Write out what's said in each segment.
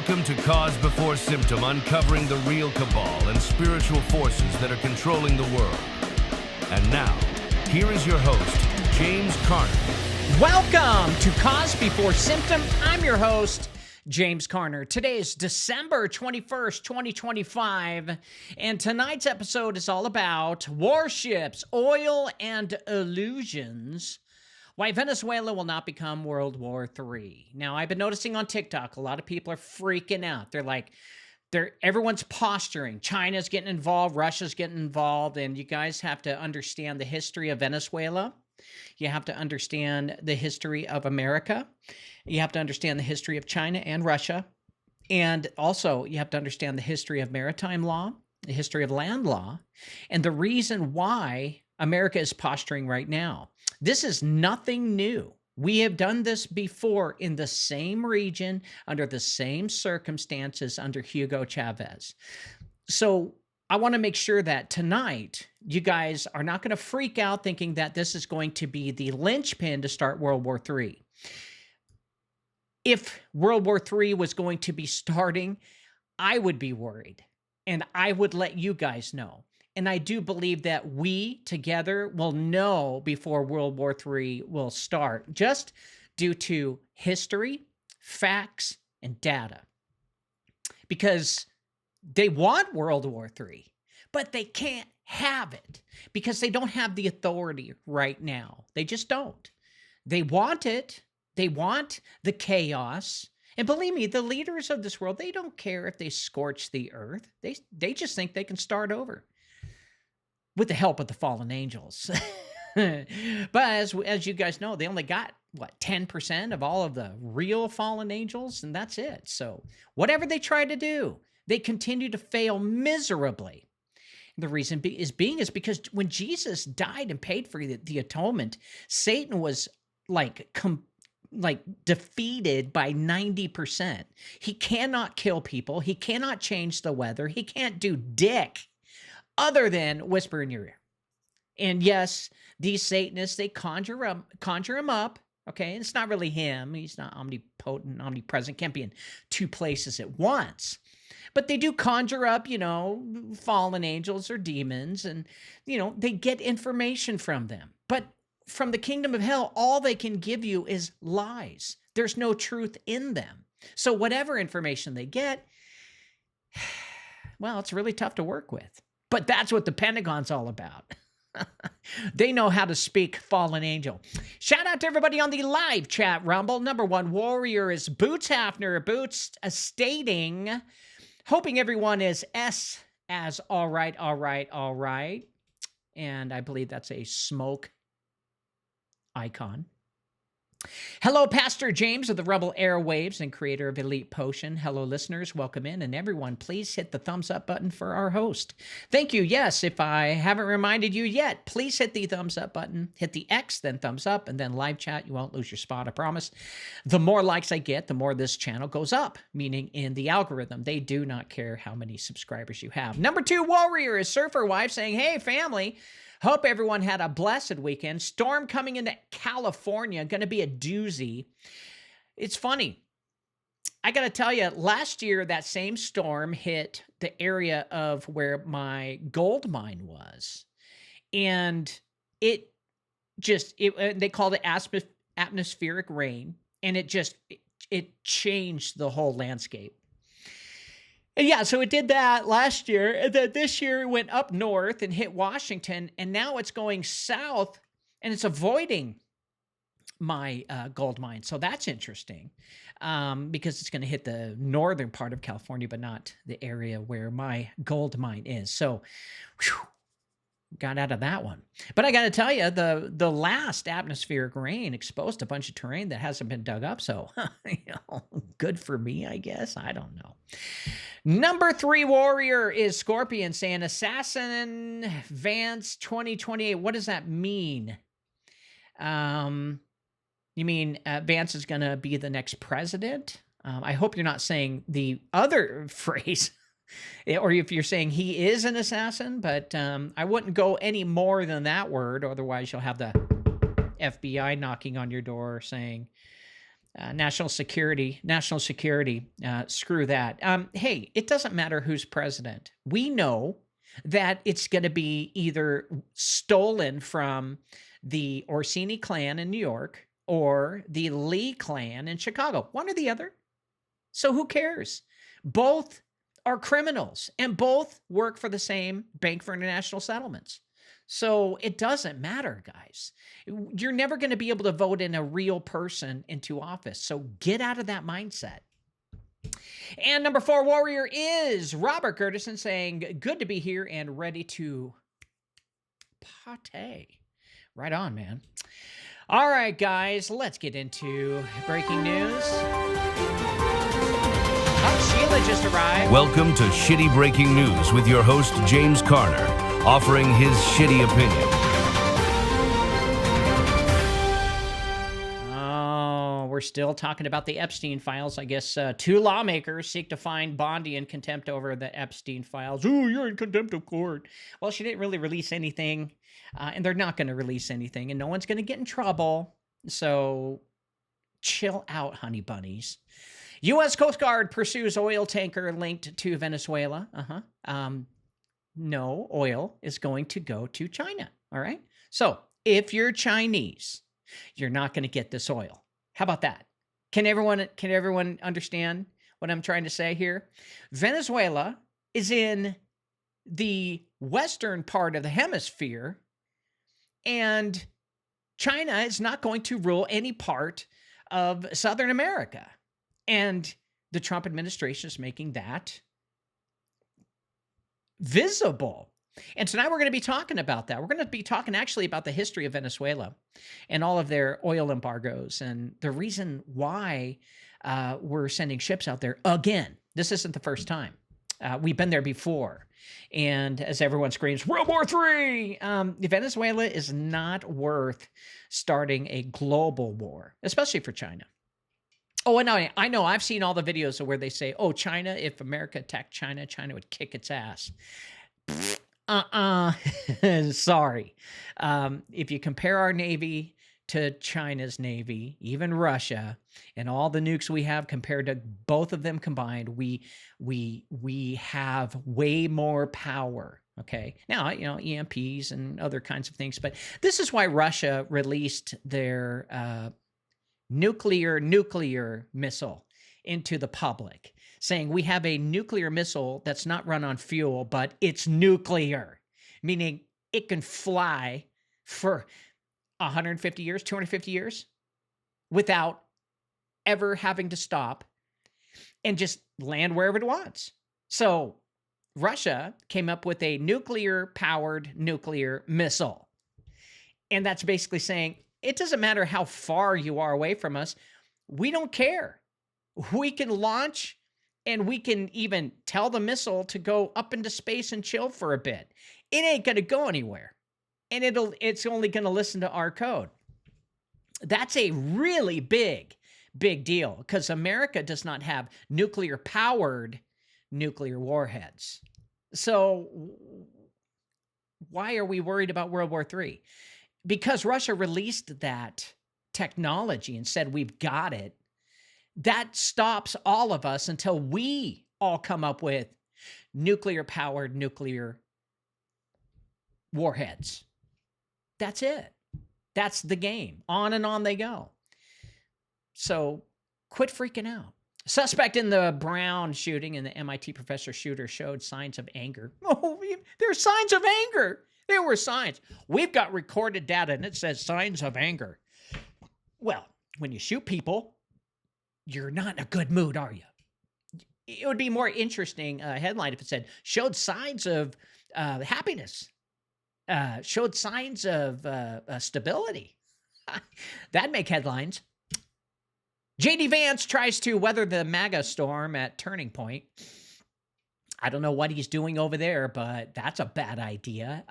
Welcome to Cause Before Symptom, uncovering the real cabal and spiritual forces that are controlling the world. And now, here is your host, James Carner. Welcome to Cause Before Symptom. I'm your host, James Carner. Today is December 21st, 2025, and tonight's episode is all about warships, oil, and illusions. Why Venezuela will not become World War III. Now, I've been noticing on TikTok, a lot of people are freaking out. Everyone's posturing. China's getting involved, Russia's getting involved, and you guys have to understand the history of Venezuela. You have to understand the history of America. You have to understand the history of China and Russia. And also, you have to understand the history of maritime law, the history of land law, and the reason why America is posturing right now. This is nothing new. We have done this before in the same region, under the same circumstances under Hugo Chavez. So I want to make sure that tonight you guys are not going to freak out thinking that this is going to be the linchpin to start World War III. If World War III was going to be starting, I would be worried, and I would let you guys know. And I do believe that we together will know before World War III will start, just due to history, facts, and data. Because they want World War III, but they can't have it because they don't have the authority right now. They just don't. They want it. They want the chaos. And believe me, the leaders of this world, they don't care if they scorch the earth. They just think they can start over with the help of the fallen angels. But as you guys know, they only got, 10% of all of the real fallen angels, and that's it. So whatever they try to do, they continue to fail miserably. The reason is because when Jesus died and paid for the atonement, Satan was defeated by 90%. He cannot kill people. He cannot change the weather. He can't do dick other than whisper in your ear. And yes, these Satanists, they conjure him up. Okay, and it's not really him. He's not omnipotent, omnipresent, can't be in two places at once. But they do conjure up, fallen angels or demons, and, they get information from them. But from the kingdom of hell, all they can give you is lies. There's no truth in them. So whatever information they get, well, it's really tough to work with. But that's what the Pentagon's all about. They know how to speak fallen angel. Shout out to everybody on the live chat Rumble. Number one warrior is Boots Hafner. Boots stating, hoping everyone is S as all right. And I believe that's a smoke icon. Hello, Pastor James of the Rebel Airwaves and creator of Elite Potion. Hello, listeners. Welcome in. And everyone, please hit the thumbs up button for our host. Thank you. Yes, if I haven't reminded you yet, please hit the thumbs up button, hit the X, then thumbs up, and then live chat. You won't lose your spot, I promise. The more likes I get, the more this channel goes up, meaning in the algorithm. They do not care how many subscribers you have. Number two warrior is Surfer Wife saying, hey, family. Hope everyone had a blessed weekend. Storm coming into California, going to be a doozy. It's funny. I got to tell you, last year, that same storm hit the area of where my gold mine was. And they called it atmospheric rain. And it changed the whole landscape. And yeah, so it did that last year. And then this year it went up north and hit Washington. And now it's going south and it's avoiding my gold mine. So that's interesting because it's going to hit the northern part of California, but not the area where my gold mine is. So got out of that one. But I got to tell you, the last atmospheric rain exposed a bunch of terrain that hasn't been dug up. So, good for me, I guess. I don't know. Number three warrior is Scorpion saying, Assassin Vance 2028. What does that mean? You mean Vance is going to be the next president? I hope you're not saying the other phrase. Or if you're saying he is an assassin, but I wouldn't go any more than that word. Otherwise, you'll have the FBI knocking on your door saying, National security, screw that. Hey, it doesn't matter who's president. We know that it's going to be either stolen from the Orsini clan in New York or the Lee clan in Chicago, one or the other. So who cares? Both are criminals and both work for the same Bank for International Settlements. So it doesn't matter, guys. You're never going to be able to vote in a real person into office. So get out of that mindset. And number 4 warrior is Robert Gertison saying, good to be here and ready to party. Right on, man. All right, guys, let's get into breaking news. Oh, Sheila just arrived. Welcome to Shitty Breaking News with your host, James Carner, offering his shitty opinion. Oh, we're still talking about the Epstein files. I guess 2 lawmakers seek to find Bondi in contempt over the Epstein files. Oh, you're in contempt of court. Well, she didn't really release anything, and they're not going to release anything, and no one's going to get in trouble. So chill out, honey bunnies. U.S. Coast Guard pursues oil tanker linked to Venezuela. No oil is going to go to China. All right. So if you're Chinese, you're not going to get this oil. How about that? Can everyone understand what I'm trying to say here? Venezuela is in the western part of the hemisphere, and China is not going to rule any part of Southern America. And the Trump administration is making that visible. And tonight we're going to be talking about that. We're going to be talking actually about the history of Venezuela and all of their oil embargoes and the reason why we're sending ships out there again. This isn't the first time. We've been there before. And as everyone screams, World War III, Venezuela is not worth starting a global war, especially for China. Oh, and I know. I've seen all the videos of where they say, oh, China, if America attacked China, China would kick its ass. Sorry. If you compare our Navy to China's Navy, even Russia, and all the nukes we have compared to both of them combined, we have way more power. Okay. Now, EMPs and other kinds of things, but this is why Russia released their nuclear missile into the public, saying we have a nuclear missile that's not run on fuel, but it's nuclear, meaning it can fly for 150 years, 250 years without ever having to stop and just land wherever it wants. So Russia came up with a nuclear-powered nuclear missile. And that's basically saying, it doesn't matter how far you are away from us. We don't care. We can launch and we can even tell the missile to go up into space and chill for a bit. It ain't going to go anywhere. And it's only going to listen to our code. That's a really big deal because America does not have nuclear-powered nuclear warheads. So why are we worried about World War III? Because Russia released that technology and said, we've got it. That stops all of us until we all come up with nuclear-powered nuclear warheads. That's it. That's the game. On and on they go. So quit freaking out. Suspect in the Brown shooting and the MIT professor shooter showed signs of anger. Oh, there's signs of anger. There were signs. We've got recorded data, and it says signs of anger. Well, when you shoot people, you're not in a good mood, are you? It would be more interesting headline if it said, showed signs of happiness, showed signs of stability. That'd make headlines. J.D. Vance tries to weather the MAGA storm at Turning Point. I don't know what he's doing over there, but that's a bad idea.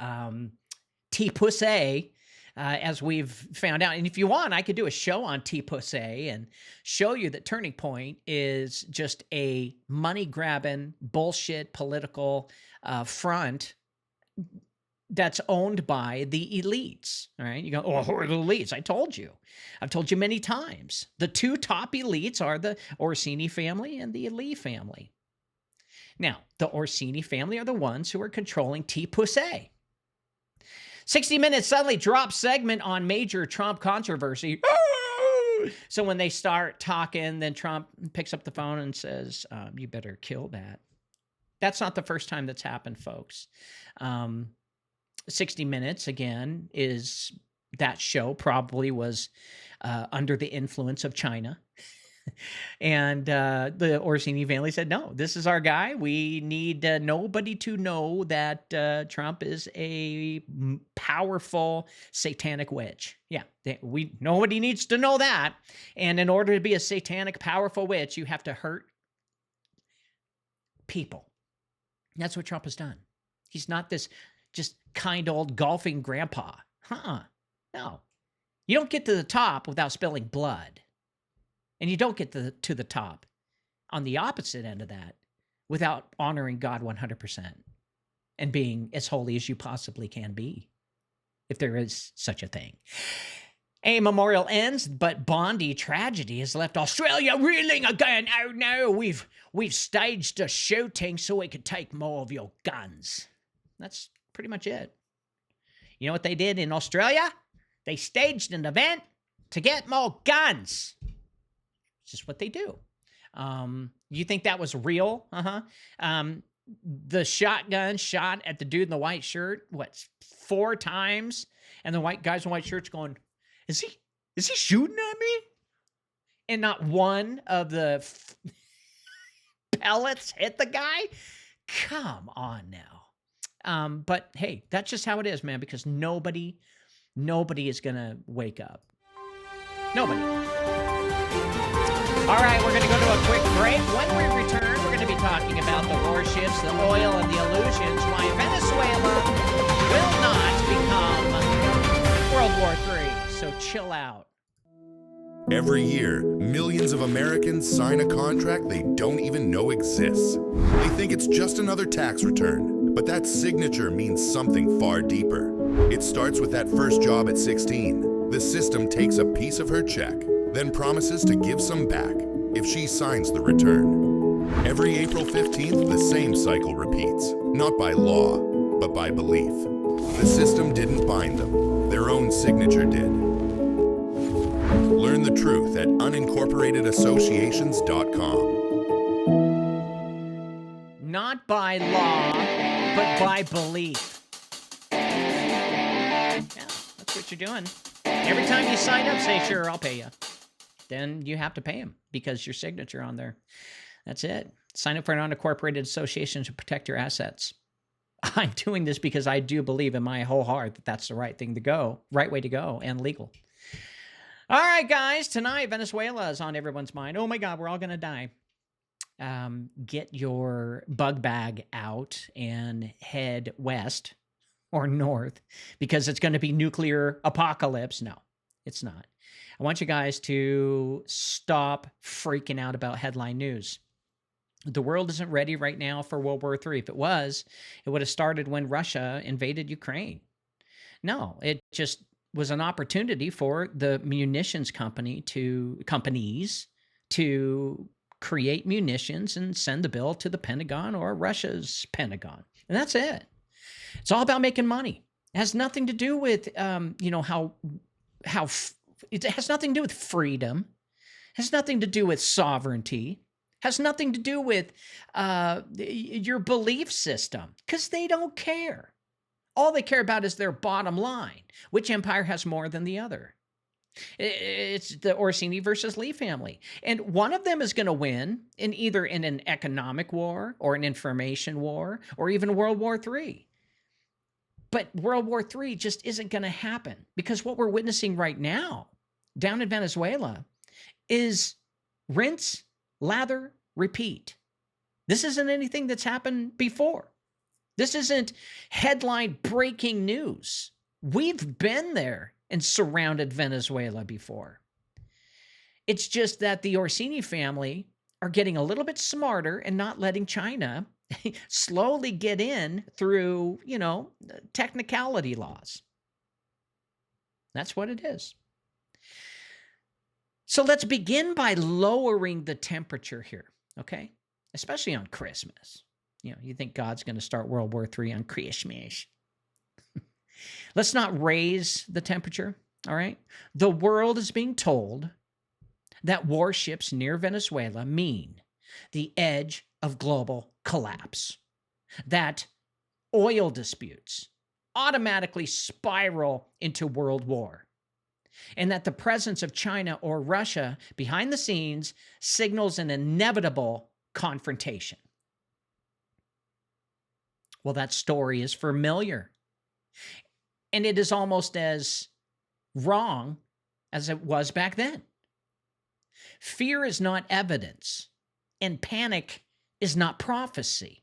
T-Pussy, as we've found out. And if you want, I could do a show on T-Pussy and show you that Turning Point is just a money-grabbing, bullshit political front that's owned by the elites. All right. You go, oh, who are the elites? I told you. I've told you many times. The two top elites are the Orsini family and the Eli family. Now, the Orsini family are the ones who are controlling T-Pussy. 60 Minutes suddenly drops segment on major Trump controversy. So when they start talking, then Trump picks up the phone and says, you better kill that. That's not the first time that's happened, folks. 60 Minutes, again, is that show probably was under the influence of China. And the Orsini family said, no, this is our guy. We need nobody to know that Trump is a powerful satanic witch. Yeah, nobody needs to know that. And in order to be a satanic powerful witch, you have to hurt people. That's what Trump has done. He's not this just kind old golfing grandpa. No. You don't get to the top without spilling blood. And you don't get to the top on the opposite end of that without honoring God 100% and being as holy as you possibly can be, if there is such a thing. A memorial ends, but Bondi tragedy has left Australia reeling again. Oh no, we've staged a shooting so we could take more of your guns. That's pretty much it. You know what they did in Australia? They staged an event to get more guns. It's just what they do. You think that was real? The shotgun shot at the dude in the white shirt, 4 times? And the white guys in white shirts going, is he shooting at me? And not one of the pellets hit the guy? Come on now. But hey, that's just how it is, man, because nobody is going to wake up. Nobody. All right, we're going to go to a quick break. When we return, we're going to be talking about the warships, the oil, and the illusions, why Venezuela will not become World War III. So chill out. Every year, millions of Americans sign a contract they don't even know exists. They think it's just another tax return, but that signature means something far deeper. It starts with that first job at 16. The system takes a piece of her check, then promises to give some back if she signs the return. Every April 15th, the same cycle repeats, not by law, but by belief. The system didn't bind them, their own signature did. Learn the truth at unincorporatedassociations.com. Not by law, but by belief. Yeah, that's what you're doing. Every time you sign up, say, sure, I'll pay you. Then you have to pay them because your signature on there. That's it. Sign up for an unincorporated association to protect your assets. I'm doing this because I do believe in my whole heart that that's the right thing to go, right way to go, and legal. All right, guys, tonight Venezuela is on everyone's mind. Oh my God, we're all going to die. Get your bug bag out and head west or north because it's going to be nuclear apocalypse. No, it's not. I want you guys to stop freaking out about headline news. The world isn't ready right now for World War III. If it was, it would have started when Russia invaded Ukraine. No, it just was an opportunity for the munitions companies to create munitions and send the bill to the Pentagon or Russia's Pentagon. And that's it. It's all about making money. It has nothing to do with, it has nothing to do with freedom. It has nothing to do with sovereignty. It has nothing to do with your belief system because they don't care. All they care about is their bottom line. Which empire has more than the other? It's the Orsini versus Lee family. And one of them is going to win in either in an economic war or an information war or even World War III. But World War III just isn't going to happen because what we're witnessing right now down in Venezuela is rinse, lather, repeat. This isn't anything that's happened before. This isn't headline breaking news. We've been there and surrounded Venezuela before. It's just that the Orsini family are getting a little bit smarter and not letting China slowly get in through, technicality laws. That's what it is. So let's begin by lowering the temperature here, okay? Especially on Christmas. You think God's going to start World War III on Christmas. Let's not raise the temperature, all right? The world is being told that warships near Venezuela mean the edge of global collapse, that oil disputes automatically spiral into world war, and that the presence of China or Russia behind the scenes signals an inevitable confrontation. Well, that story is familiar, and it is almost as wrong as it was back then. Fear is not evidence, and panic is not prophecy.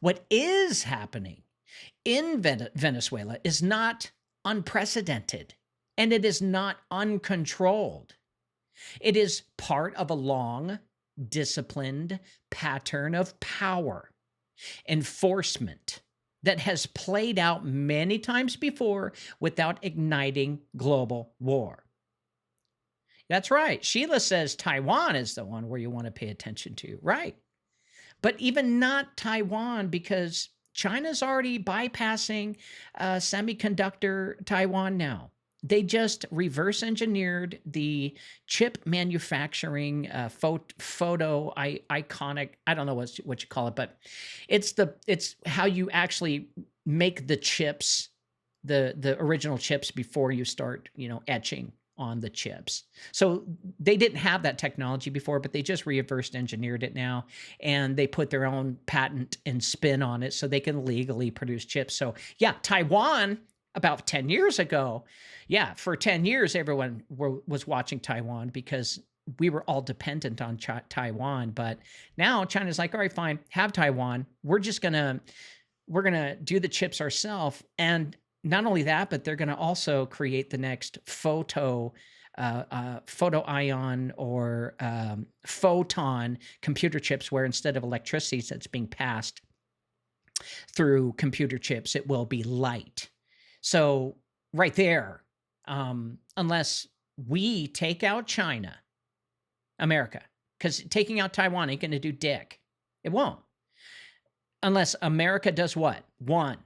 What is happening in Venezuela is not unprecedented, and it is not uncontrolled. It is part of a long, disciplined pattern of power, enforcement that has played out many times before without igniting global war. That's right. Sheila says Taiwan is the one where you want to pay attention to, right? But even not Taiwan, because China's already bypassing semiconductor Taiwan now. They just reverse engineered the chip manufacturing photo iconic. I don't know what you call it, but it's how you actually make the chips, the original chips before you start, etching on the chips. So they didn't have that technology before, but they just reverse engineered it now, and they put their own patent and spin on it so they can legally produce chips. So yeah, Taiwan about 10 years ago, for 10 years, everyone was watching Taiwan because we were all dependent on Taiwan. But now China's like, all right, fine, have Taiwan. We're going to do the chips ourselves. And not only that, but they're going to also create the next photo ion or photon computer chips, where instead of electricity that's being passed through computer chips, it will be light. So right there, unless we take out China, America, because taking out Taiwan ain't going to do dick. It won't. Unless America does what? One,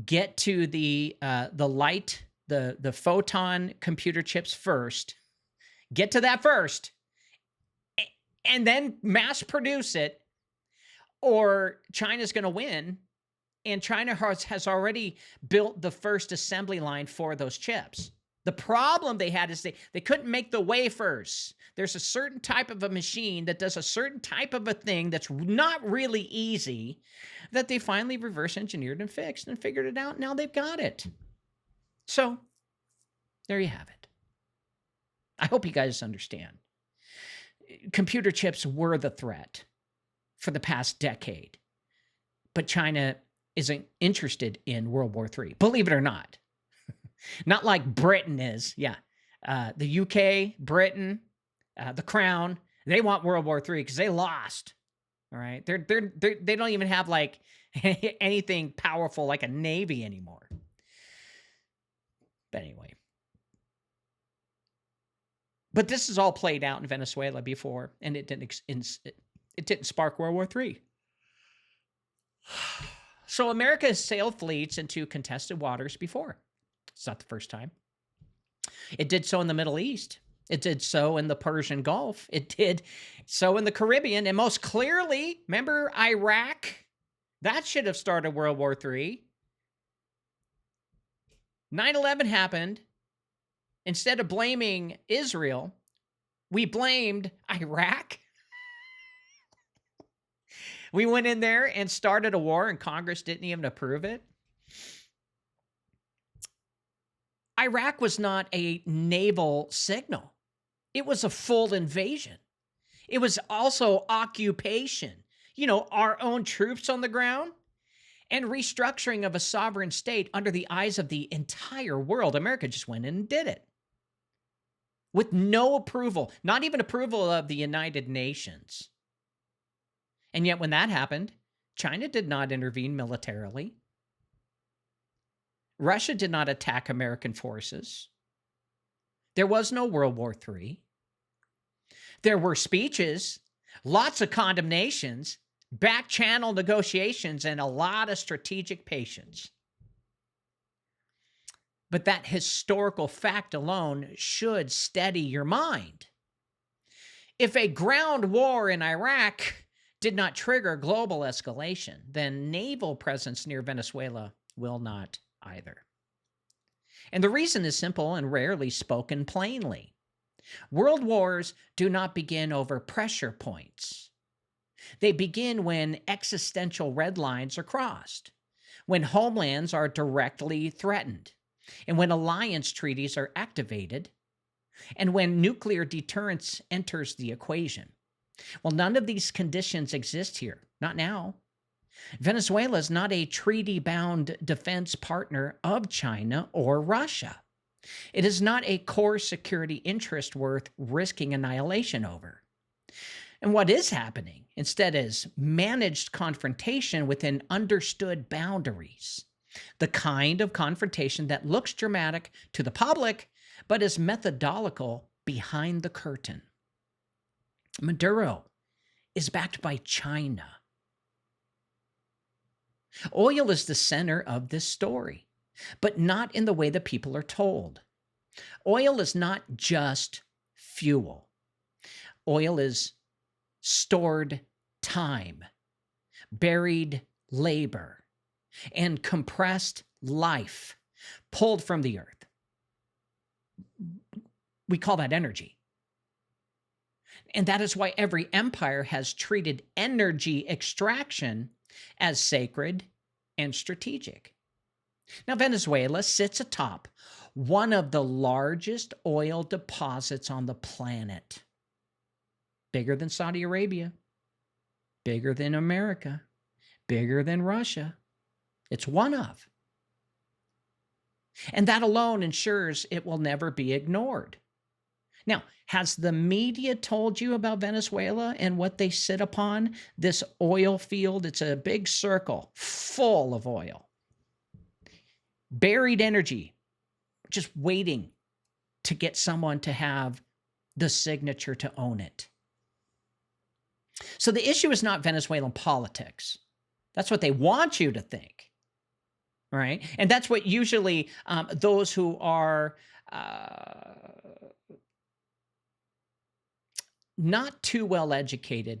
get to the light, the photon computer chips first, get to that first, and then mass produce it, or China's going to win. And China has already built the first assembly line for those chips. The problem they had is they couldn't make the wafers. There's a certain type of a machine that does a certain type of a thing that's not really easy, that they finally reverse engineered and fixed and figured it out. Now they've got it. So there you have it. I hope you guys understand. Computer chips were the threat for the past decade, but China isn't interested in World War III, believe it or not. Not like Britain is. Yeah. The UK, Britain, the Crown, they want World War III because they lost. All right. They don't even have like anything powerful like a navy anymore. But anyway. But this is all played out in Venezuela before, and it didn't spark World War III. So America has sailed fleets into contested waters before. It's not the first time. It did so in the Middle East. It did so in the Persian Gulf. It did so in the Caribbean. And most clearly, remember Iraq? That should have started World War III. 9/11 happened. Instead of blaming Israel, we blamed Iraq. We went in there and started a war, and Congress didn't even approve it. Iraq was not a naval signal. It was a full invasion. It was also occupation. Our own troops on the ground and restructuring of a sovereign state under the eyes of the entire world. America just went in and did it with no approval, not even approval of the United Nations. And yet when that happened, China did not intervene militarily. Russia did not attack American forces. There was no World War III. There were speeches, lots of condemnations, back-channel negotiations, and a lot of strategic patience. But that historical fact alone should steady your mind. If a ground war in Iraq did not trigger global escalation, then naval presence near Venezuela will not either. And the reason is simple and rarely spoken plainly. World wars do not begin over pressure points. They begin when existential red lines are crossed, when homelands are directly threatened, and when alliance treaties are activated, and when nuclear deterrence enters the equation. Well, none of these conditions exist here, not now. Venezuela is not a treaty-bound defense partner of China or Russia. It is not a core security interest worth risking annihilation over. And what is happening instead is managed confrontation within understood boundaries, the kind of confrontation that looks dramatic to the public, but is methodological behind the curtain. Maduro is backed by China. Oil is the center of this story, but not in the way the people are told. Oil is not just fuel. Oil is stored time, buried labor, and compressed life pulled from the earth. We call that energy. And that is why every empire has treated energy extraction as sacred and strategic. Now, Venezuela sits atop one of the largest oil deposits on the planet. Bigger than Saudi Arabia, bigger than America, bigger than Russia. It's one of. And that alone ensures it will never be ignored. Now, has the media told you about Venezuela and what they sit upon? This oil field, it's a big circle full of oil. Buried energy, just waiting to get someone to have the signature to own it. So the issue is not Venezuelan politics. That's what they want you to think, right? And that's what usually those who are not too well educated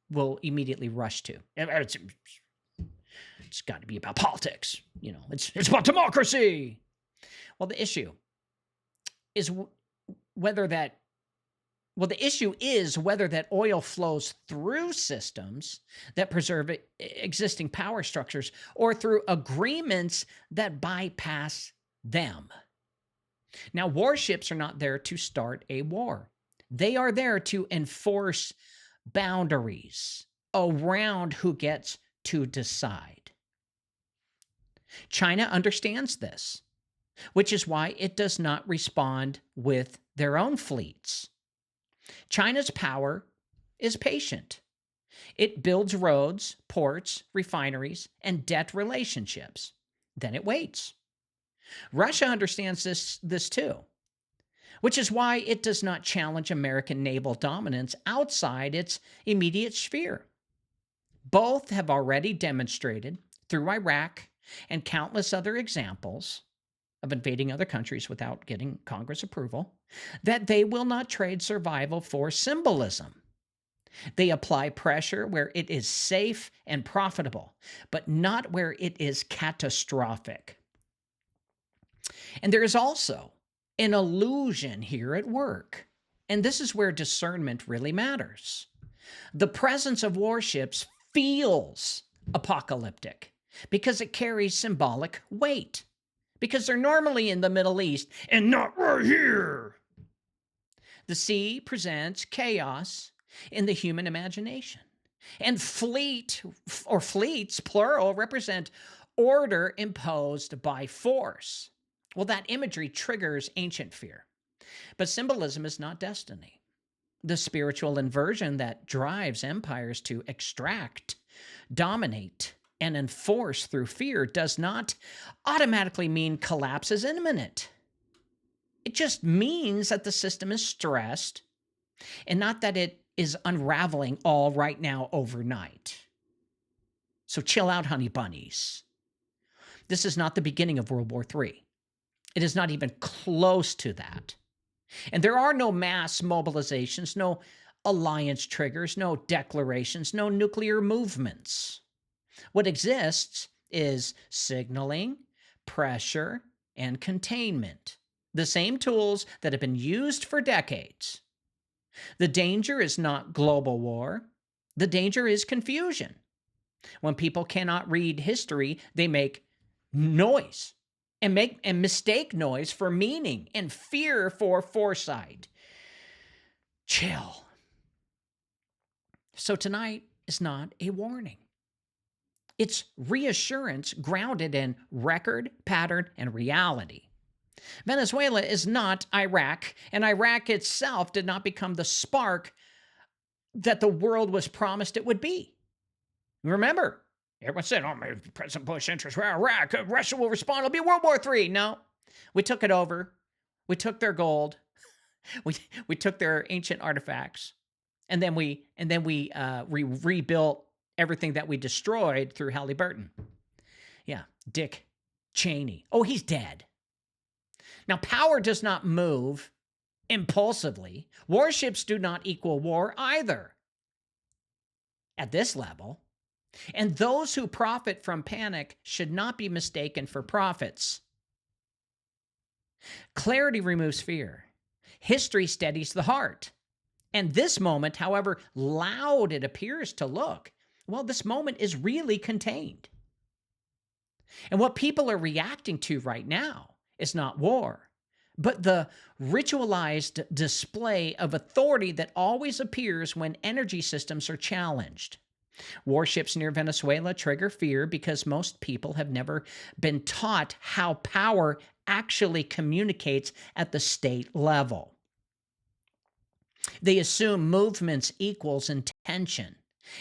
will immediately rush to. It's got to be about politics, it's about democracy. Well, the issue is whether that oil flows through systems that preserve existing power structures or through agreements that bypass them. Now, warships are not there to start a war. They are there to enforce boundaries around who gets to decide. China understands this, which is why it does not respond with their own fleets. China's power is patient. It builds roads, ports, refineries, and debt relationships. Then it waits. Russia understands this too, which is why it does not challenge American naval dominance outside its immediate sphere. Both have already demonstrated through Iraq and countless other examples of invading other countries without getting Congress approval, that they will not trade survival for symbolism. They apply pressure where it is safe and profitable, but not where it is catastrophic. And there is also an illusion here at work, and this is where discernment really matters. The presence of warships feels apocalyptic because it carries symbolic weight, because they're normally in the Middle East and not right here. The sea presents chaos in the human imagination, and fleets, plural, represent order imposed by force. Well, that imagery triggers ancient fear, but symbolism is not destiny. The spiritual inversion that drives empires to extract Dominate and enforce through fear does not automatically mean collapse is imminent. It just means that the system is stressed and not that it is unraveling all right now overnight. So chill out, honey bunnies. This is not the beginning of World War III. It is not even close to that. And there are no mass mobilizations, no alliance triggers, no declarations, no nuclear movements. What exists is signaling, pressure, and containment, the same tools that have been used for decades. The danger is not global war. The danger is confusion. When people cannot read history, they make noise and mistake noise for meaning and fear for foresight. Chill. So tonight is not a warning. It's reassurance grounded in record, pattern, and reality. Venezuela is not Iraq, and Iraq itself did not become the spark that the world was promised it would be. Remember, everyone said, oh, President Bush interests were Iraq, Russia will respond, it'll be World War III. No, we took it over. We took their gold. We took their ancient artifacts, and then we rebuilt everything that we destroyed through Halliburton. Yeah, Dick Cheney. Oh, he's dead. Now, power does not move impulsively. Warships do not equal war either at this level. And those who profit from panic should not be mistaken for prophets. Clarity removes fear. History steadies the heart. And this moment, however loud it appears to look, well, this moment is really contained. And what people are reacting to right now is not war, but the ritualized display of authority that always appears when energy systems are challenged. Warships near Venezuela trigger fear because most people have never been taught how power actually communicates at the state level. They assume movements equals intention,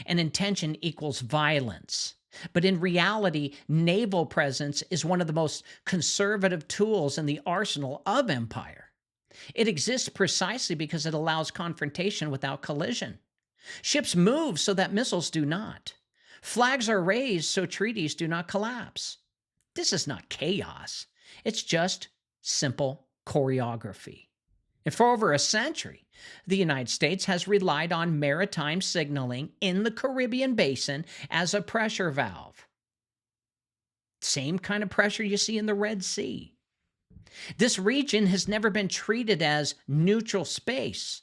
and intention equals violence. But in reality, naval presence is one of the most conservative tools in the arsenal of empire. It exists precisely because it allows confrontation without collision. Ships move so that missiles do not. Flags are raised so treaties do not collapse. This is not chaos. It's just simple choreography. And for over a century, the United States has relied on maritime signaling in the Caribbean basin as a pressure valve. Same kind of pressure you see in the Red Sea. This region has never been treated as neutral space.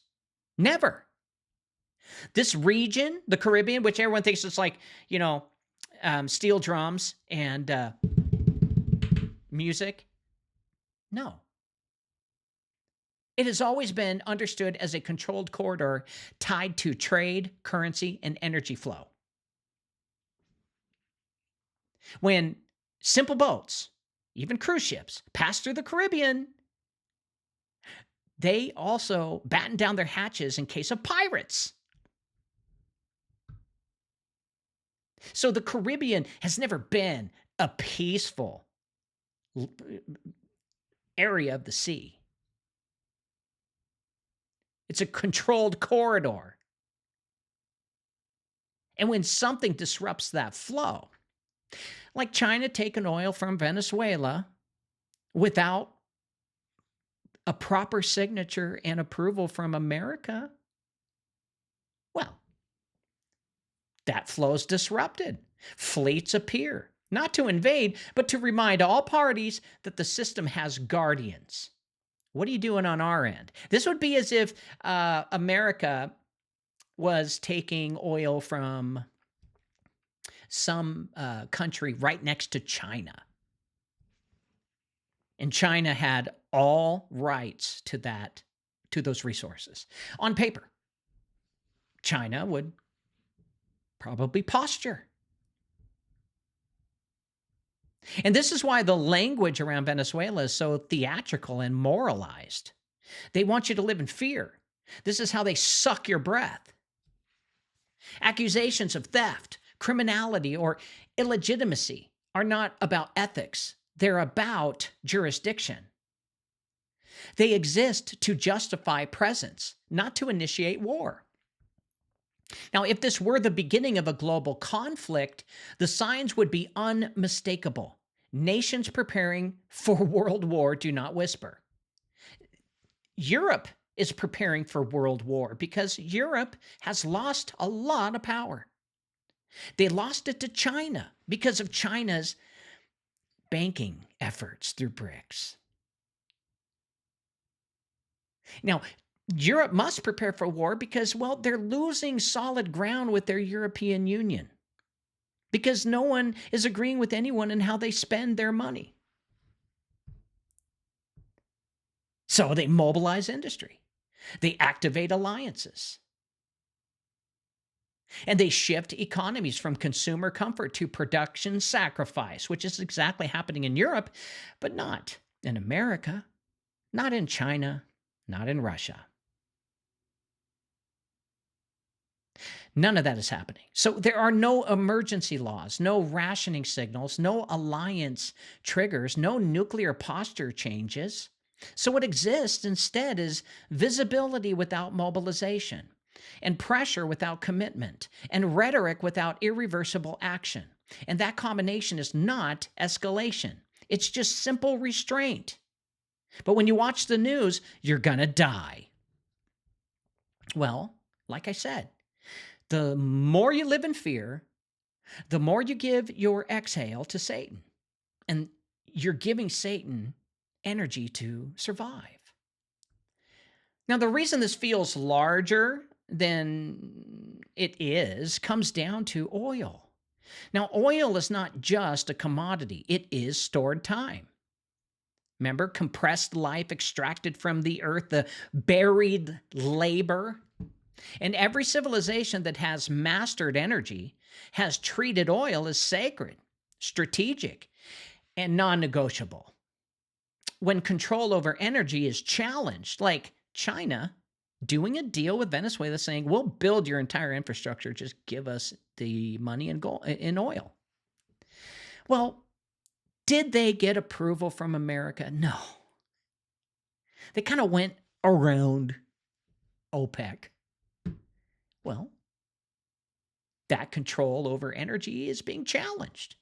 Never. This region, the Caribbean, which everyone thinks it's like, steel drums and music. No. It has always been understood as a controlled corridor tied to trade, currency, and energy flow. When simple boats, even cruise ships, pass through the Caribbean, they also batten down their hatches in case of pirates. So the Caribbean has never been a peaceful area of the sea. It's a controlled corridor. And when something disrupts that flow, like China taking oil from Venezuela without a proper signature and approval from America, well, that flow is disrupted. Fleets appear, not to invade, but to remind all parties that the system has guardians. What are you doing on our end? This would be as if America was taking oil from some country right next to China. And China had all rights to those resources. On paper, China would probably posture. And this is why the language around Venezuela is so theatrical and moralized. They want you to live in fear. This is how they suck your breath. Accusations of theft, Criminality or illegitimacy are not about ethics. They're about jurisdiction. They exist to justify presence, not to initiate war. Now, if this were the beginning of a global conflict, the signs would be unmistakable. Nations preparing for world war do not whisper. Europe is preparing for world war because Europe has lost a lot of power. They lost it to China because of China's banking efforts through BRICS. Now, Europe must prepare for war because, well, they're losing solid ground with their European Union because no one is agreeing with anyone in how they spend their money. So they mobilize industry. They activate alliances. And they shift economies from consumer comfort to production sacrifice, which is exactly happening in Europe, but not in America, not in China, not in Russia. None of that is happening. So there are no emergency laws, no rationing signals, no alliance triggers, no nuclear posture changes. So what exists instead is visibility without mobilization, and pressure without commitment, and rhetoric without irreversible action. And that combination is not escalation. It's just simple restraint. But when you watch the news, you're gonna die. Well, like I said, the more you live in fear, the more you give your exhale to Satan. And you're giving Satan energy to survive. Now, the reason this feels larger than it is comes down to oil. Now, oil is not just a commodity. It is stored time. Remember, compressed life extracted from the earth, the buried labor. And every civilization that has mastered energy has treated oil as sacred, strategic, and non-negotiable. When control over energy is challenged, like China doing a deal with Venezuela saying, we'll build your entire infrastructure, just give us the money and gold in oil. Well, did they get approval from America? No. They kind of went around OPEC. Well, that control over energy is being challenged.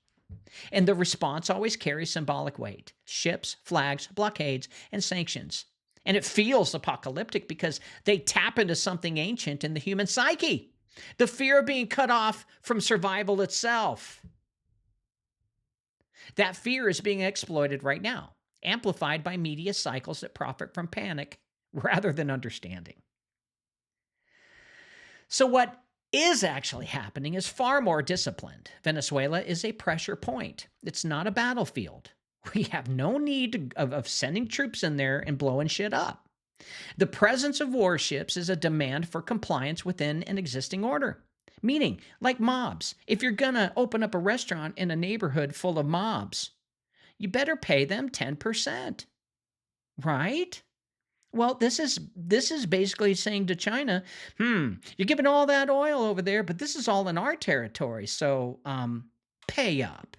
And the response always carries symbolic weight: ships, flags, blockades, and sanctions. And it feels apocalyptic because they tap into something ancient in the human psyche: the fear of being cut off from survival itself. That fear is being exploited right now, amplified by media cycles that profit from panic rather than understanding. So what is actually happening is far more disciplined. Venezuela is a pressure point. It's not a battlefield. We have no need of sending troops in there and blowing shit up. The presence of warships is a demand for compliance within an existing order. Meaning, like mobs, if you're going to open up a restaurant in a neighborhood full of mobs, you better pay them 10%, right? Well, this is basically saying to China, you're giving all that oil over there, but this is all in our territory, so pay up.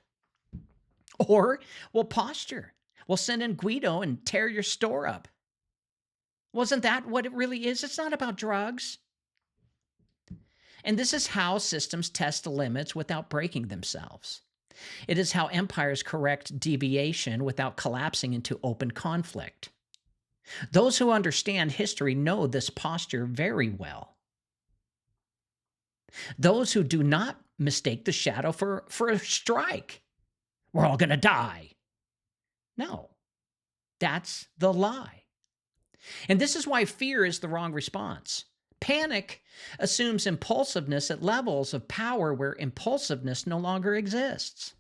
Or we'll posture. We'll send in Guido and tear your store up. Wasn't that what it really is? It's not about drugs. And this is how systems test the limits without breaking themselves. It is how empires correct deviation without collapsing into open conflict. Those who understand history know this posture very well. Those who do not mistake the shadow for a strike. We're all going to die. No, that's the lie. And this is why fear is the wrong response. Panic assumes impulsiveness at levels of power where impulsiveness no longer exists.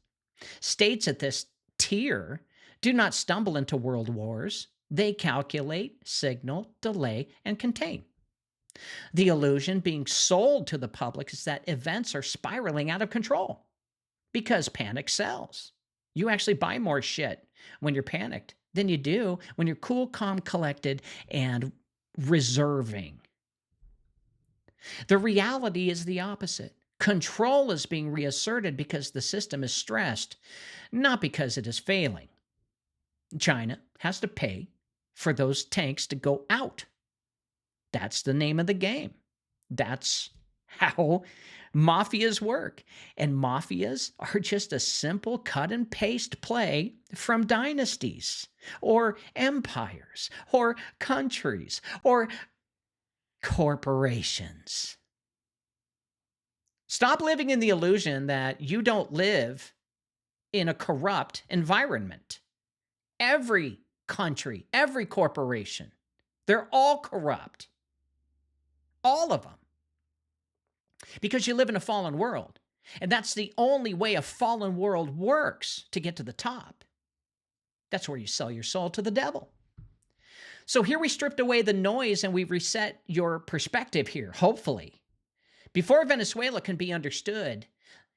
States at this tier do not stumble into world wars. They calculate, signal, delay, and contain. The illusion being sold to the public is that events are spiraling out of control because panic sells. You actually buy more shit when you're panicked than you do when you're cool, calm, collected, and reserving. The reality is the opposite. Control is being reasserted because the system is stressed, not because it is failing. China has to pay for those tanks to go out. That's the name of the game. That's how mafias work. And mafias are just a simple cut and paste play from dynasties or empires or countries or corporations. Stop living in the illusion that you don't live in a corrupt environment. Every country, every corporation, they're all corrupt. All of them. Because you live in a fallen world. And that's the only way a fallen world works to get to the top. That's where you sell your soul to the devil. So here we stripped away the noise and we reset your perspective here, hopefully. Before Venezuela can be understood,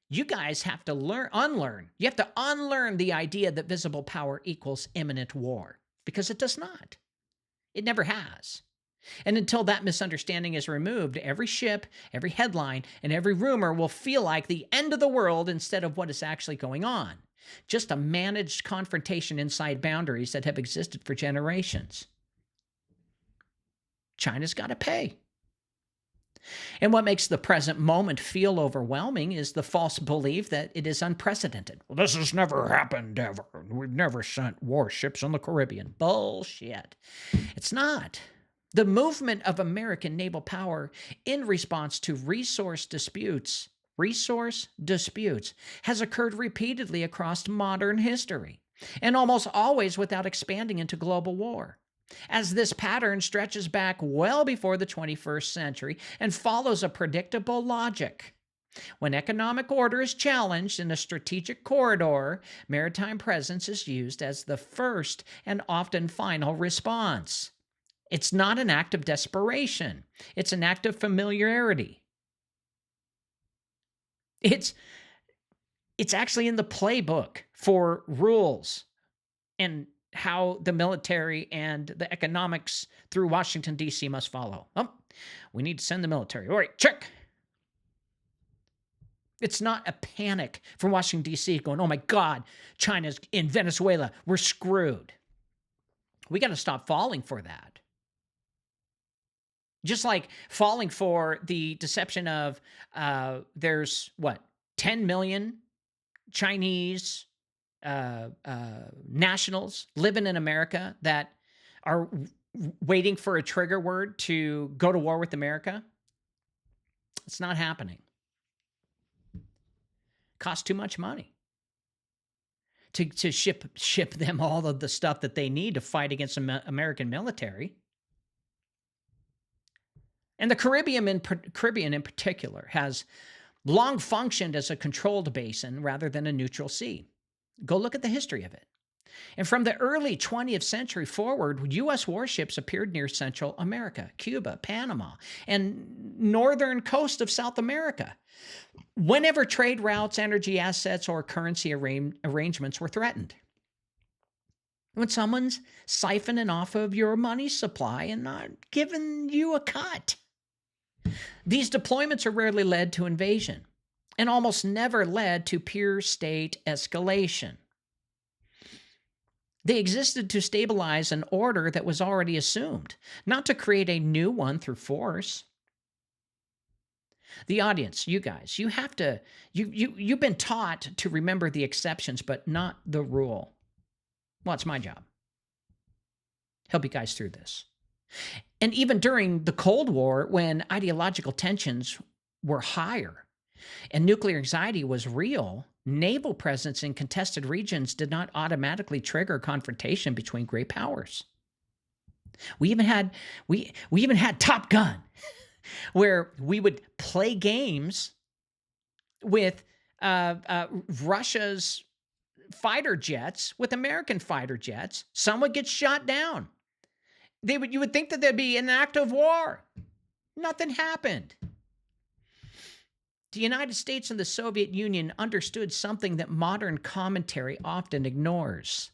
you guys have to unlearn. You have to unlearn the idea that visible power equals imminent war, because it does not. It never has. And until that misunderstanding is removed, every ship, every headline, and every rumor will feel like the end of the world instead of what is actually going on. Just a managed confrontation inside boundaries that have existed for generations. China's got to pay. And what makes the present moment feel overwhelming is the false belief that it is unprecedented. Well, this has never happened ever. We've never sent warships on the Caribbean. Bullshit. It's not. The movement of American naval power in response to resource disputes has occurred repeatedly across modern history, and almost always without expanding into global war. As this pattern stretches back well before the 21st century and follows a predictable logic. When economic order is challenged in a strategic corridor, maritime presence is used as the first and often final response. It's not an act of desperation. It's an act of familiarity. It's actually in the playbook for rules and how the military and the economics through Washington, D.C. must follow. Oh, we need to send the military. All right, check. It's not a panic from Washington, D.C. going, oh my God, China's in Venezuela. We're screwed. We got to stop falling for that. Just like falling for the deception of there's, 10 million Chinese nationals living in America that are waiting for a trigger word to go to war with America. It's not happening. Costs too much money to ship them all of the stuff that they need to fight against the American military. And the Caribbean in particular has long functioned as a controlled basin rather than a neutral sea. Go look at the history of it. And from the early 20th century forward, U.S. warships appeared near Central America, Cuba, Panama, and northern coast of South America, whenever trade routes, energy assets, or currency arrangements were threatened. When someone's siphoning off of your money supply and not giving you a cut. These deployments are rarely led to invasion and almost never led to pure state escalation. They existed to stabilize an order that was already assumed, not to create a new one through force. The audience, you guys, you have to, you've been taught to remember the exceptions, but not the rule. Well, it's my job. Help you guys through this. And even during the Cold War, when ideological tensions were higher and nuclear anxiety was real, naval presence in contested regions did not automatically trigger confrontation between great powers. We even had Top Gun, where we would play games with Russia's fighter jets with American fighter jets. Some would get shot down. You would think that there'd be an act of war. Nothing happened. The United States and the Soviet Union understood something that modern commentary often ignores.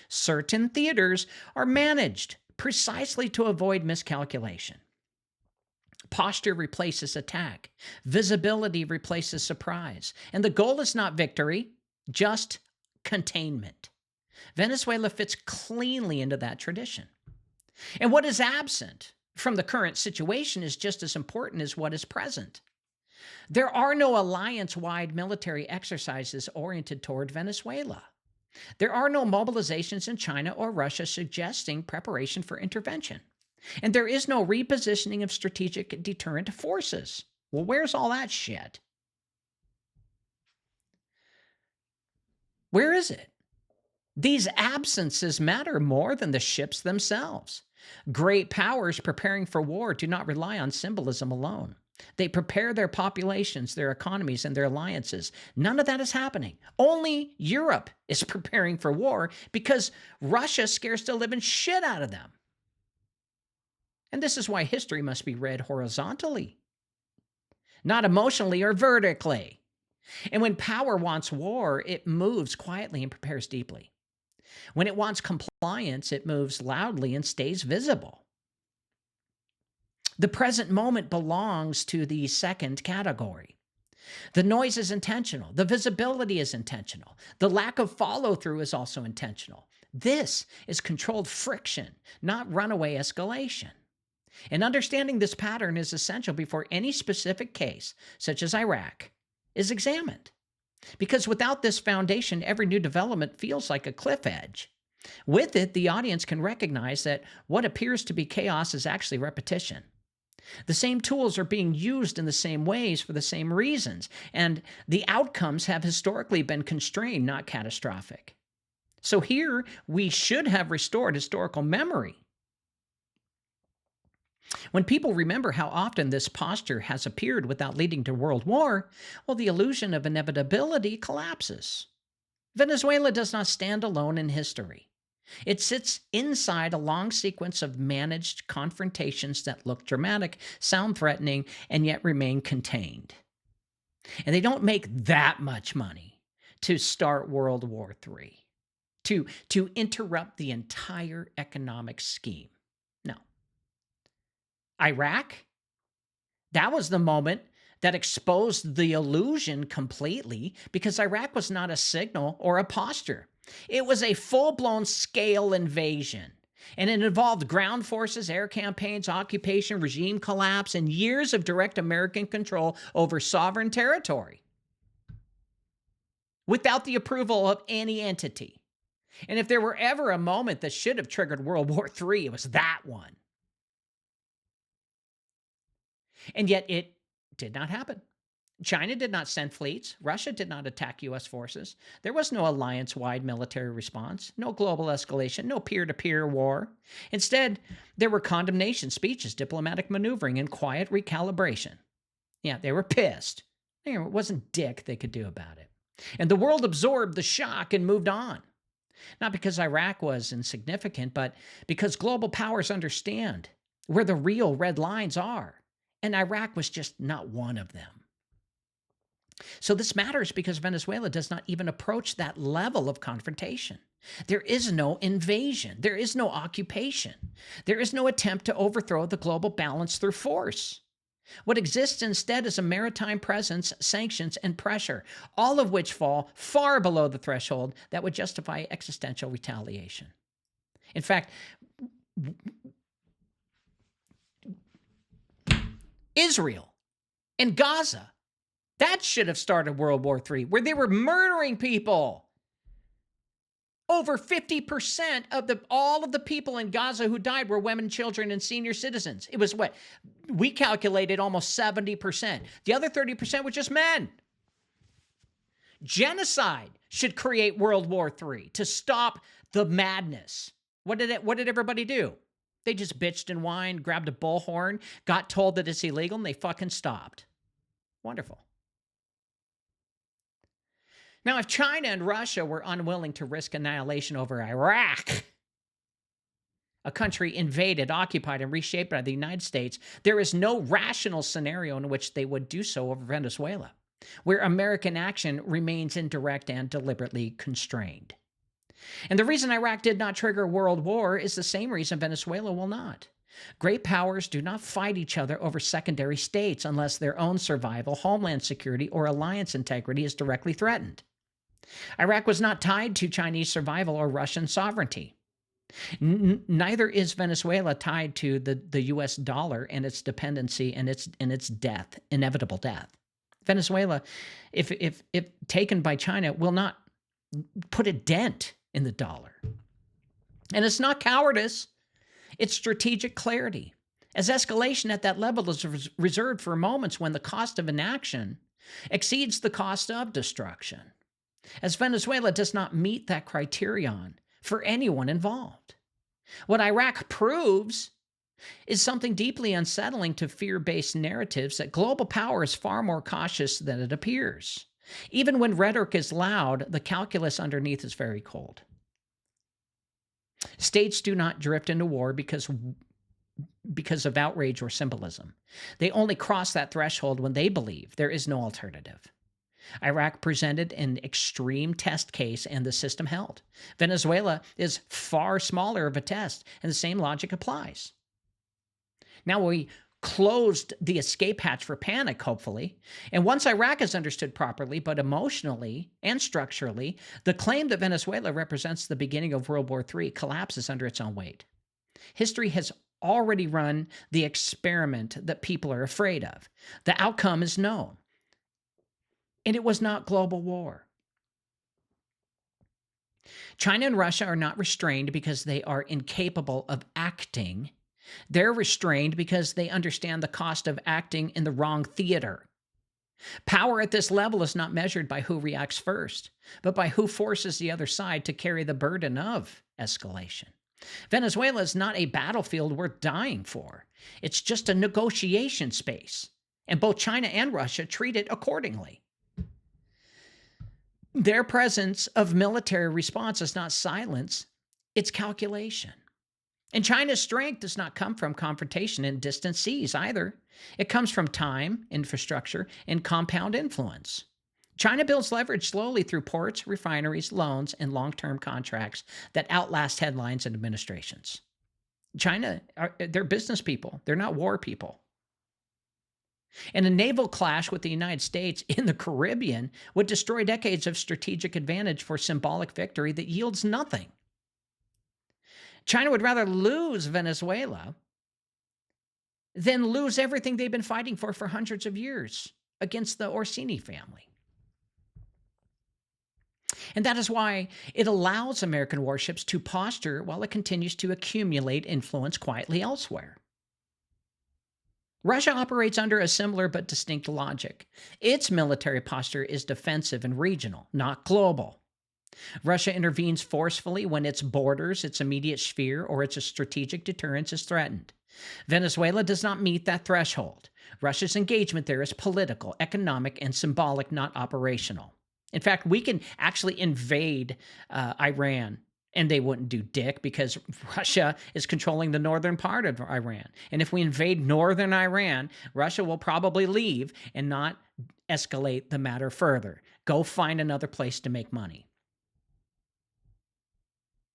Certain theaters are managed precisely to avoid miscalculation. Posture replaces attack. Visibility replaces surprise. And the goal is not victory, just containment. Venezuela fits cleanly into that tradition. And what is absent from the current situation is just as important as what is present. There are no alliance-wide military exercises oriented toward Venezuela. There are no mobilizations in China or Russia suggesting preparation for intervention. And there is no repositioning of strategic deterrent forces. Well, where's all that shit? Where is it? These absences matter more than the ships themselves. Great powers preparing for war do not rely on symbolism alone. They prepare their populations, their economies, and their alliances. None of that is happening. Only Europe is preparing for war because Russia scares the living shit out of them. And this is why history must be read horizontally, not emotionally or vertically. And when power wants war, it moves quietly and prepares deeply. When it wants compliance, it moves loudly and stays visible. The present moment belongs to the second category. The noise is intentional. The visibility is intentional. The lack of follow-through is also intentional. This is controlled friction, not runaway escalation. And understanding this pattern is essential before any specific case, such as Iraq, is examined. Because without this foundation, every new development feels like a cliff edge. With it, the audience can recognize that what appears to be chaos is actually repetition. The same tools are being used in the same ways for the same reasons, and the outcomes have historically been constrained, not catastrophic. So here, we should have restored historical memory. When people remember how often this posture has appeared without leading to world war, well, the illusion of inevitability collapses. Venezuela does not stand alone in history. It sits inside a long sequence of managed confrontations that look dramatic, sound threatening, and yet remain contained. And they don't make that much money to start World War III, to interrupt the entire economic scheme. No. Iraq, that was the moment that exposed the illusion completely, because Iraq was not a signal or a posture. It was a full-blown scale invasion, and it involved ground forces, air campaigns, occupation, regime collapse, and years of direct American control over sovereign territory without the approval of any entity. And if there were ever a moment that should have triggered World War III, it was that one. And yet it did not happen. China did not send fleets. Russia did not attack U.S. forces. There was no alliance-wide military response, no global escalation, no peer-to-peer war. Instead, there were condemnation speeches, diplomatic maneuvering, and quiet recalibration. Yeah, they were pissed. It wasn't dick they could do about it. And the world absorbed the shock and moved on. Not because Iraq was insignificant, but because global powers understand where the real red lines are. And Iraq was just not one of them. So this matters because Venezuela does not even approach that level of confrontation. There is no invasion. There is no occupation. There is no attempt to overthrow the global balance through force. What exists instead is a maritime presence, sanctions, and pressure, all of which fall far below the threshold that would justify existential retaliation. In fact, Israel and Gaza, that should have started World War III, where they were murdering people. Over 50% of all of the people in Gaza who died were women, children, and senior citizens. It was what? We calculated almost 70%. The other 30% were just men. Genocide should create World War III to stop the madness. What did everybody do? They just bitched and whined, grabbed a bullhorn, got told that it's illegal, and they fucking stopped. Wonderful. Now, if China and Russia were unwilling to risk annihilation over Iraq, a country invaded, occupied, and reshaped by the United States, there is no rational scenario in which they would do so over Venezuela, where American action remains indirect and deliberately constrained. And the reason Iraq did not trigger a world war is the same reason Venezuela will not. Great powers do not fight each other over secondary states unless their own survival, homeland security, or alliance integrity is directly threatened. Iraq was not tied to Chinese survival or Russian sovereignty. Neither is Venezuela tied to the U.S. dollar and its dependency and its death, inevitable death. Venezuela, if taken by China, will not put a dent in the dollar. And it's not cowardice, it's strategic clarity. As escalation at that level is reserved for moments when the cost of inaction exceeds the cost of destruction. As Venezuela does not meet that criterion for anyone involved. What Iraq proves is something deeply unsettling to fear-based narratives that global power is far more cautious than it appears. Even when rhetoric is loud, the calculus underneath is very cold. States do not drift into war because of outrage or symbolism. They only cross that threshold when they believe there is no alternative. Iraq presented an extreme test case and the system held. Venezuela is far smaller of a test, and the same logic applies. Now we closed the escape hatch for panic, hopefully, and once Iraq is understood properly, but emotionally and structurally, the claim that Venezuela represents the beginning of World War III collapses under its own weight. History has already run the experiment that people are afraid of. The outcome is known. And it was not global war. China and Russia are not restrained because they are incapable of acting. They're restrained because they understand the cost of acting in the wrong theater. Power at this level is not measured by who reacts first, but by who forces the other side to carry the burden of escalation. Venezuela is not a battlefield worth dying for. It's just a negotiation space, and both China and Russia treat it accordingly. Their presence of military response is not silence, it's calculation. And China's strength does not come from confrontation in distant seas either. It comes from time, infrastructure, and compound influence. China builds leverage slowly through ports, refineries, loans, and long-term contracts that outlast headlines and administrations. China, they're business people. They're not war people. And a naval clash with the United States in the Caribbean would destroy decades of strategic advantage for symbolic victory that yields nothing. China would rather lose Venezuela than lose everything they've been fighting for hundreds of years against the Orsini family. And that is why it allows American warships to posture while it continues to accumulate influence quietly elsewhere. Russia operates under a similar but distinct logic. Its military posture is defensive and regional, not global. Russia intervenes forcefully when its borders, its immediate sphere, or its strategic deterrence is threatened. Venezuela does not meet that threshold. Russia's engagement there is political, economic, and symbolic, not operational. In fact, we can actually invade Iran, and they wouldn't do dick because Russia is controlling the northern part of Iran. And if we invade northern Iran, Russia will probably leave and not escalate the matter further. Go find another place to make money.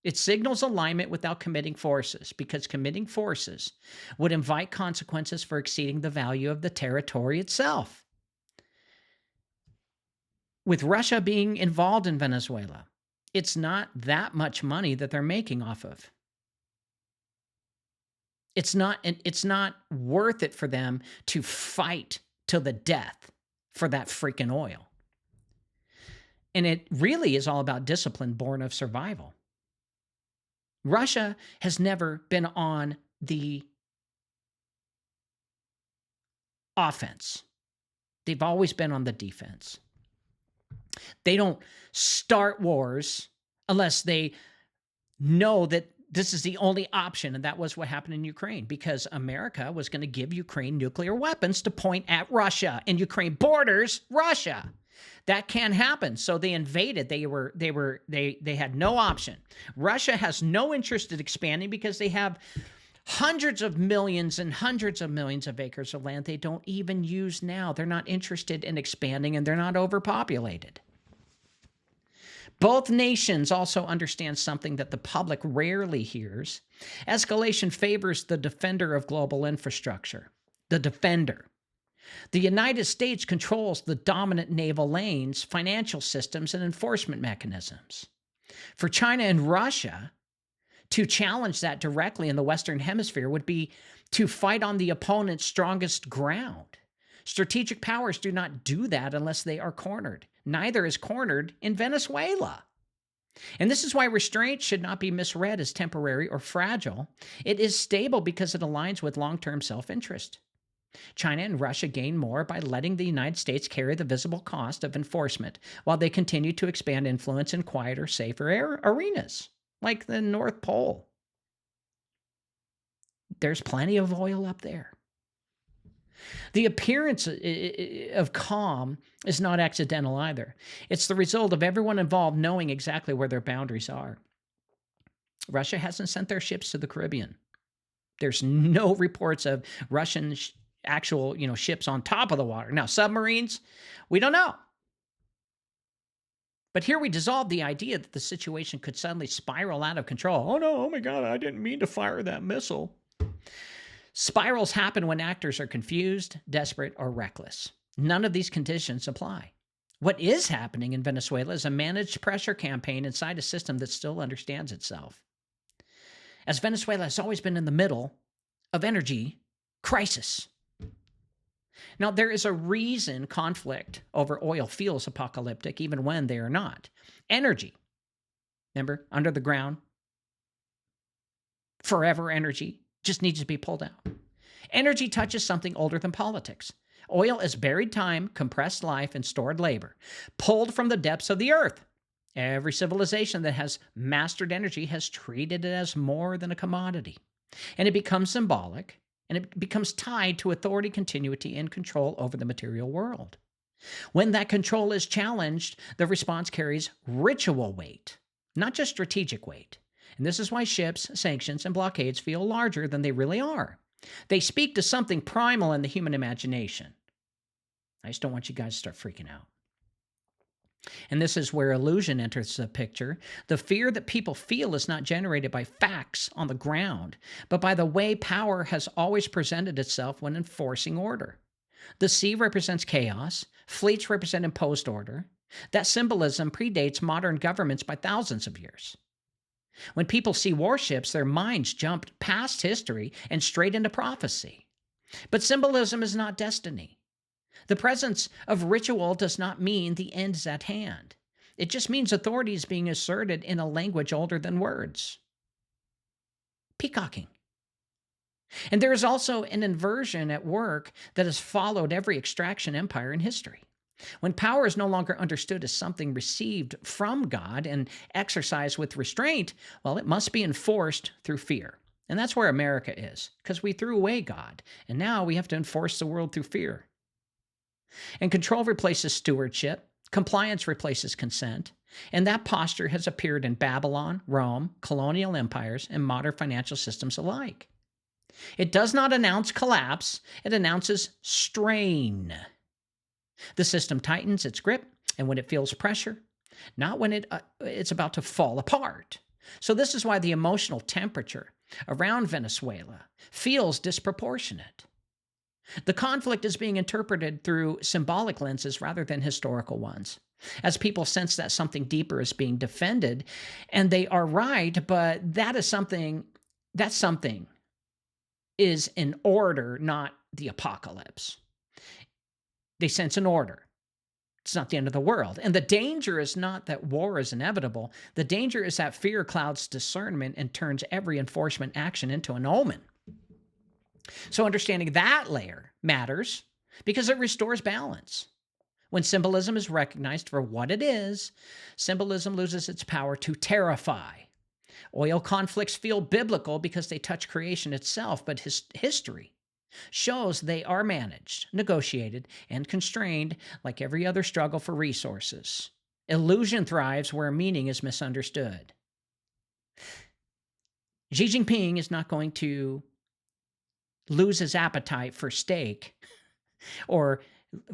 It signals alignment without committing forces, because committing forces would invite consequences for exceeding the value of the territory itself. With Russia being involved in Venezuela, it's not that much money that they're making off of. It's not worth it for them to fight to the death for that freaking oil. And it really is all about discipline born of survival. Russia has never been on the offense. They've always been on the defense. They don't start wars unless they know that this is the only option, and that was what happened in Ukraine, because America was going to give Ukraine nuclear weapons to point at Russia, and Ukraine borders Russia. That can't happen. So they invaded. They had no option. Russia has no interest in expanding because they have hundreds of millions and hundreds of millions of acres of land they don't even use now. They're not interested in expanding, and they're not overpopulated. Both nations also understand something that the public rarely hears. Escalation favors the defender of global infrastructure, the defender. The United States controls the dominant naval lanes, financial systems, and enforcement mechanisms. For China and Russia to challenge that directly in the Western Hemisphere would be to fight on the opponent's strongest ground. Strategic powers do not do that unless they are cornered. Neither is cornered in Venezuela. And this is why restraint should not be misread as temporary or fragile. It is stable because it aligns with long-term self-interest. China and Russia gain more by letting the United States carry the visible cost of enforcement while they continue to expand influence in quieter, safer arenas, like the North Pole. There's plenty of oil up there. The appearance of calm is not accidental either. It's the result of everyone involved knowing exactly where their boundaries are. Russia hasn't sent their ships to the Caribbean. There's no reports of Russian actual, ships on top of the water. Now, submarines, we don't know. But here we dissolve the idea that the situation could suddenly spiral out of control. Oh no, oh my God, I didn't mean to fire that missile. Spirals happen when actors are confused, desperate, or reckless. None of these conditions apply. What is happening in Venezuela is a managed pressure campaign inside a system that still understands itself. As Venezuela has always been in the middle of energy crisis. Now, there is a reason conflict over oil feels apocalyptic, even when they are not. Energy. Remember, under the ground, forever energy. Just needs to be pulled out. Energy touches something older than politics. Oil is buried time, compressed life, and stored labor, pulled from the depths of the earth. Every civilization that has mastered energy has treated it as more than a commodity. And it becomes symbolic, and it becomes tied to authority, continuity, and control over the material world. When that control is challenged, the response carries ritual weight, not just strategic weight. And this is why ships, sanctions, and blockades feel larger than they really are. They speak to something primal in the human imagination. I just don't want you guys to start freaking out. And this is where illusion enters the picture. The fear that people feel is not generated by facts on the ground, but by the way power has always presented itself when enforcing order. The sea represents chaos. Fleets represent imposed order. That symbolism predates modern governments by thousands of years. When people see warships, their minds jump past history and straight into prophecy. But symbolism is not destiny. The presence of ritual does not mean the end is at hand. It just means authority is being asserted in a language older than words. Peacocking. And there is also an inversion at work that has followed every extraction empire in history. When power is no longer understood as something received from God and exercised with restraint, well, it must be enforced through fear. And that's where America is, because we threw away God, and now we have to enforce the world through fear. And control replaces stewardship, compliance replaces consent, and that posture has appeared in Babylon, Rome, colonial empires, and modern financial systems alike. It does not announce collapse, it announces strain. The system tightens its grip, and when it feels pressure, not when it's about to fall apart. So this is why the emotional temperature around Venezuela feels disproportionate. The conflict is being interpreted through symbolic lenses rather than historical ones, as people sense that something deeper is being defended, and they are right, but that something is in order, not the apocalypse. They sense an order. It's not the end of the world. And the danger is not that war is inevitable. The danger is that fear clouds discernment and turns every enforcement action into an omen. So understanding that layer matters because it restores balance. When symbolism is recognized for what it is, symbolism loses its power to terrify. Oil conflicts feel biblical because they touch creation itself, but history shows they are managed, negotiated, and constrained like every other struggle for resources. Illusion thrives where meaning is misunderstood. Xi Jinping is not going to lose his appetite for steak or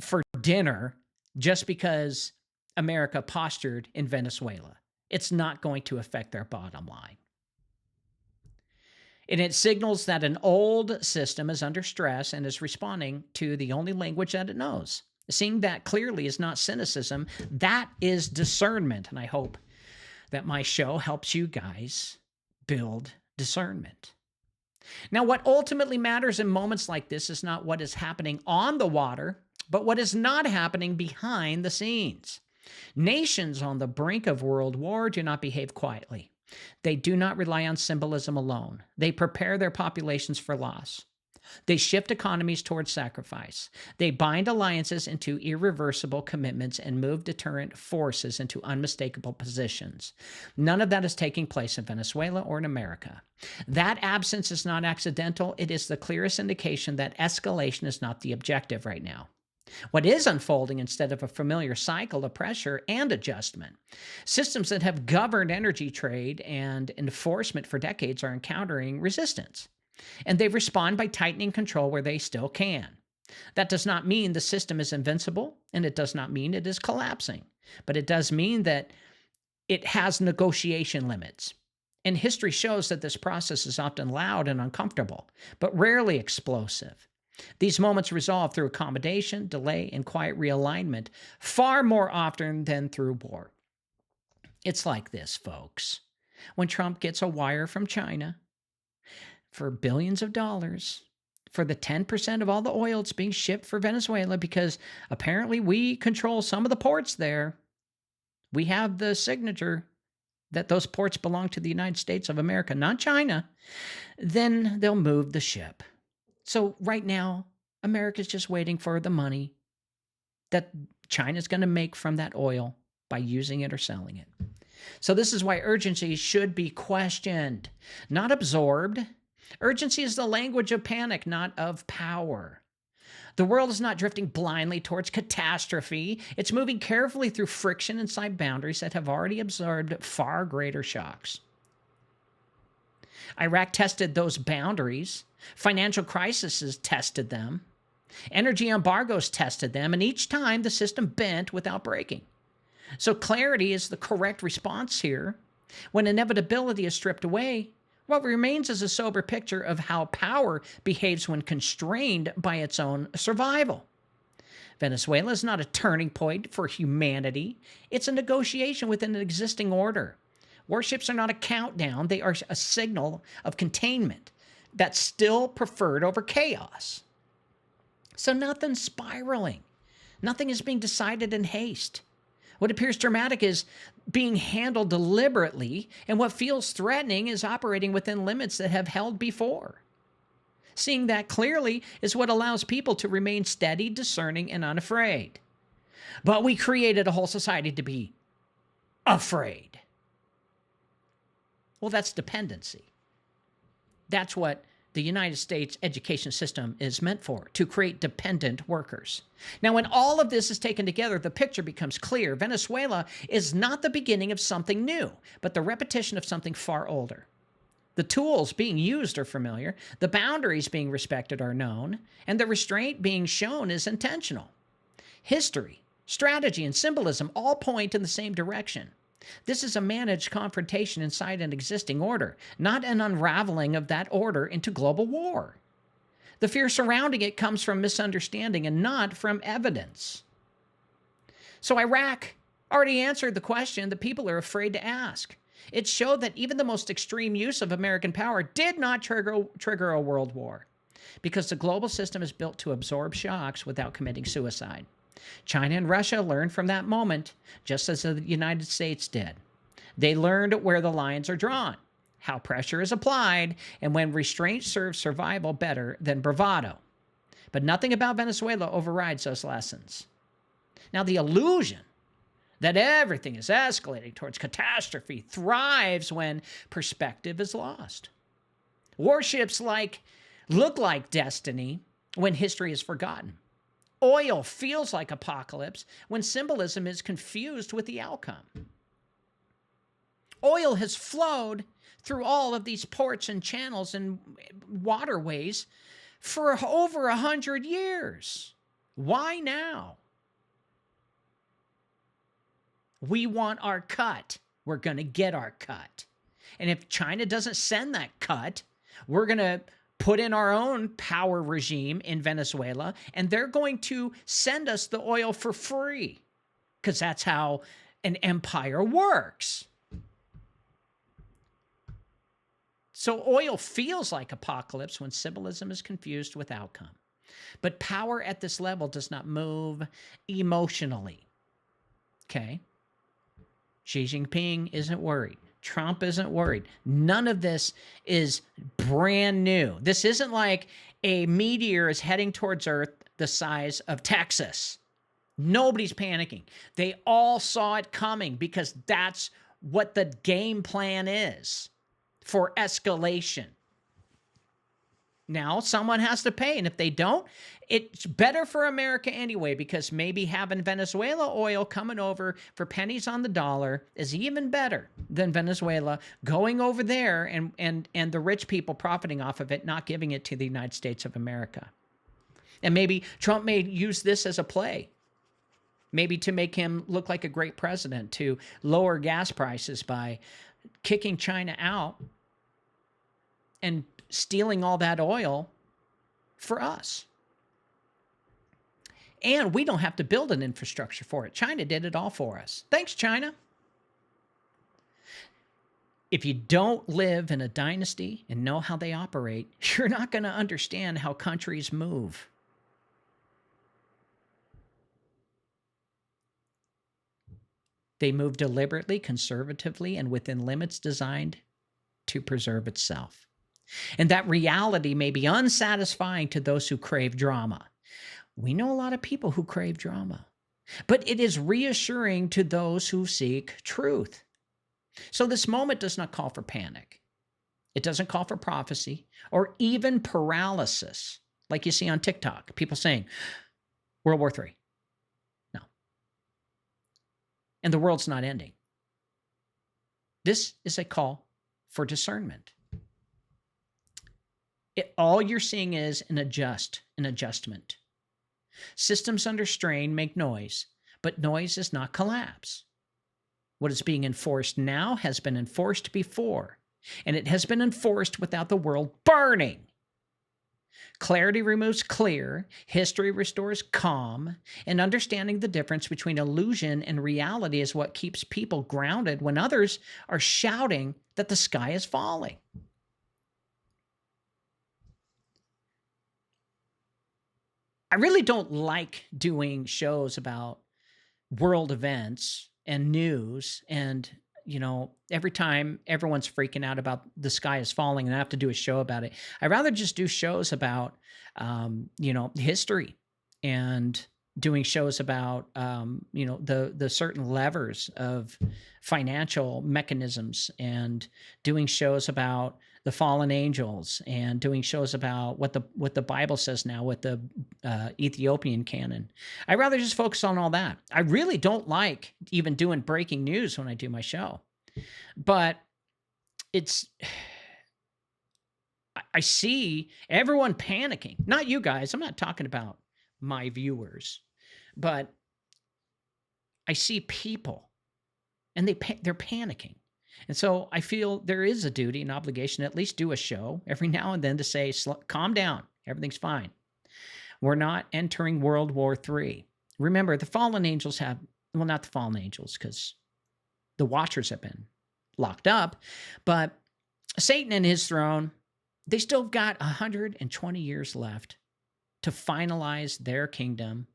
for dinner just because America postured in Venezuela. It's not going to affect their bottom line. And it signals that an old system is under stress and is responding to the only language that it knows. Seeing that clearly is not cynicism, that is discernment. And I hope that my show helps you guys build discernment. Now, what ultimately matters in moments like this is not what is happening on the water, but what is not happening behind the scenes. Nations on the brink of world war do not behave quietly. They do not rely on symbolism alone. They prepare their populations for loss. They shift economies towards sacrifice. They bind alliances into irreversible commitments and move deterrent forces into unmistakable positions. None of that is taking place in Venezuela or in America. That absence is not accidental. It is the clearest indication that escalation is not the objective right now. What is unfolding instead of a familiar cycle of pressure and adjustment? Systems that have governed energy trade and enforcement for decades are encountering resistance, and they respond by tightening control where they still can. That does not mean the system is invincible, and it does not mean it is collapsing, but it does mean that it has negotiation limits. And history shows that this process is often loud and uncomfortable, but rarely explosive. These moments resolve through accommodation, delay, and quiet realignment far more often than through war. It's like this, folks. When Trump gets a wire from China for billions of dollars for the 10% of all the oil that's being shipped for Venezuela, because apparently we control some of the ports there. We have the signature that those ports belong to the United States of America, not China. Then they'll move the ship. So right now, America's just waiting for the money that China's going to make from that oil by using it or selling it. So this is why urgency should be questioned, not absorbed. Urgency is the language of panic, not of power. The world is not drifting blindly towards catastrophe. It's moving carefully through friction inside boundaries that have already absorbed far greater shocks. Iraq tested those boundaries. Financial crises tested them. Energy embargoes tested them, and each time the system bent without breaking. So clarity is the correct response here. When inevitability is stripped away, what remains is a sober picture of how power behaves when constrained by its own survival. Venezuela is not a turning point for humanity. It's a negotiation within an existing order. Warships are not a countdown. They are a signal of containment that's still preferred over chaos. So nothing's spiraling. Nothing is being decided in haste. What appears dramatic is being handled deliberately, and what feels threatening is operating within limits that have held before. Seeing that clearly is what allows people to remain steady, discerning, and unafraid. But we created a whole society to be afraid. Well, that's dependency. That's what the United States education system is meant for, to create dependent workers. Now, when all of this is taken together, the picture becomes clear. Venezuela is not the beginning of something new, but the repetition of something far older. The tools being used are familiar, the boundaries being respected are known, and the restraint being shown is intentional. History, strategy, and symbolism all point in the same direction. This is a managed confrontation inside an existing order, not an unraveling of that order into global war. The fear surrounding it comes from misunderstanding and not from evidence. So Iraq already answered the question that people are afraid to ask. It showed that even the most extreme use of American power did not trigger a world war, because the global system is built to absorb shocks without committing suicide. China and Russia learned from that moment, just as the United States did. They learned where the lines are drawn, how pressure is applied, and when restraint serves survival better than bravado. But nothing about Venezuela overrides those lessons. Now, the illusion that everything is escalating towards catastrophe thrives when perspective is lost. Warships look like destiny when history is forgotten. Oil feels like apocalypse when symbolism is confused with the outcome. Oil has flowed through all of these ports and channels and waterways for over 100 years. Why now? We want our cut. We're going to get our cut. And if China doesn't send that cut, we're going to put in our own power regime in Venezuela, and they're going to send us the oil for free, because that's how an empire works. So oil feels like apocalypse when symbolism is confused with outcome. But power at this level does not move emotionally. Okay? Xi Jinping isn't worried. Trump isn't worried. None of this is brand new. This isn't like a meteor is heading towards Earth the size of Texas. Nobody's panicking. They all saw it coming because that's what the game plan is for escalation. Now, someone has to pay, and if they don't, it's better for America anyway, because maybe having Venezuela oil coming over for pennies on the dollar is even better than Venezuela going over there and the rich people profiting off of it, not giving it to the United States of America. And maybe Trump may use this as a play, maybe to make him look like a great president, to lower gas prices by kicking China out and stealing all that oil for us. And we don't have to build an infrastructure for it. China did it all for us. Thanks, China. If you don't live in a dynasty and know how they operate, you're not going to understand how countries move. They move deliberately, conservatively, and within limits designed to preserve itself. And that reality may be unsatisfying to those who crave drama. We know a lot of people who crave drama, but it is reassuring to those who seek truth. So this moment does not call for panic. It doesn't call for prophecy or even paralysis, like you see on TikTok, people saying, World War III. No. And the world's not ending. This is a call for discernment. All you're seeing is an adjustment. Systems under strain make noise, but noise is not collapse. What is being enforced now has been enforced before, and it has been enforced without the world burning. Clarity removes clear, history restores calm, and understanding the difference between illusion and reality is what keeps people grounded when others are shouting that the sky is falling. I really don't like doing shows about world events and news. And, every time everyone's freaking out about the sky is falling and I have to do a show about it, I'd rather just do shows about, history and doing shows about, the certain levers of financial mechanisms, and doing shows about the fallen angels, and doing shows about what the Bible says now with the Ethiopian canon. I'd rather just focus on all that. I really don't like even doing breaking news when I do my show, but I see everyone panicking. Not you guys. I'm not talking about my viewers, but I see people, and they're panicking. And so I feel there is a duty and obligation to at least do a show every now and then to say, calm down, everything's fine. We're not entering World War III. Remember, the fallen angels not the fallen angels, because the watchers have been locked up, but Satan and his throne, they still got 120 years left to finalize their kingdom.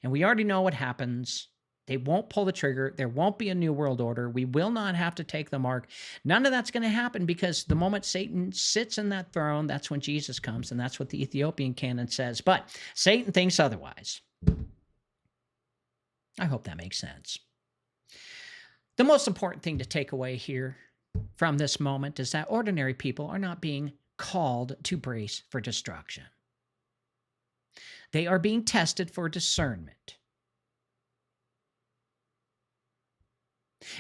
And we already know what happens. They won't pull the trigger. There won't be a new world order. We will not have to take the mark. None of that's going to happen, because the moment Satan sits in that throne, that's when Jesus comes, and that's what the Ethiopian canon says. But Satan thinks otherwise. I hope that makes sense. The most important thing to take away here from this moment is that ordinary people are not being called to brace for destruction. They are being tested for discernment.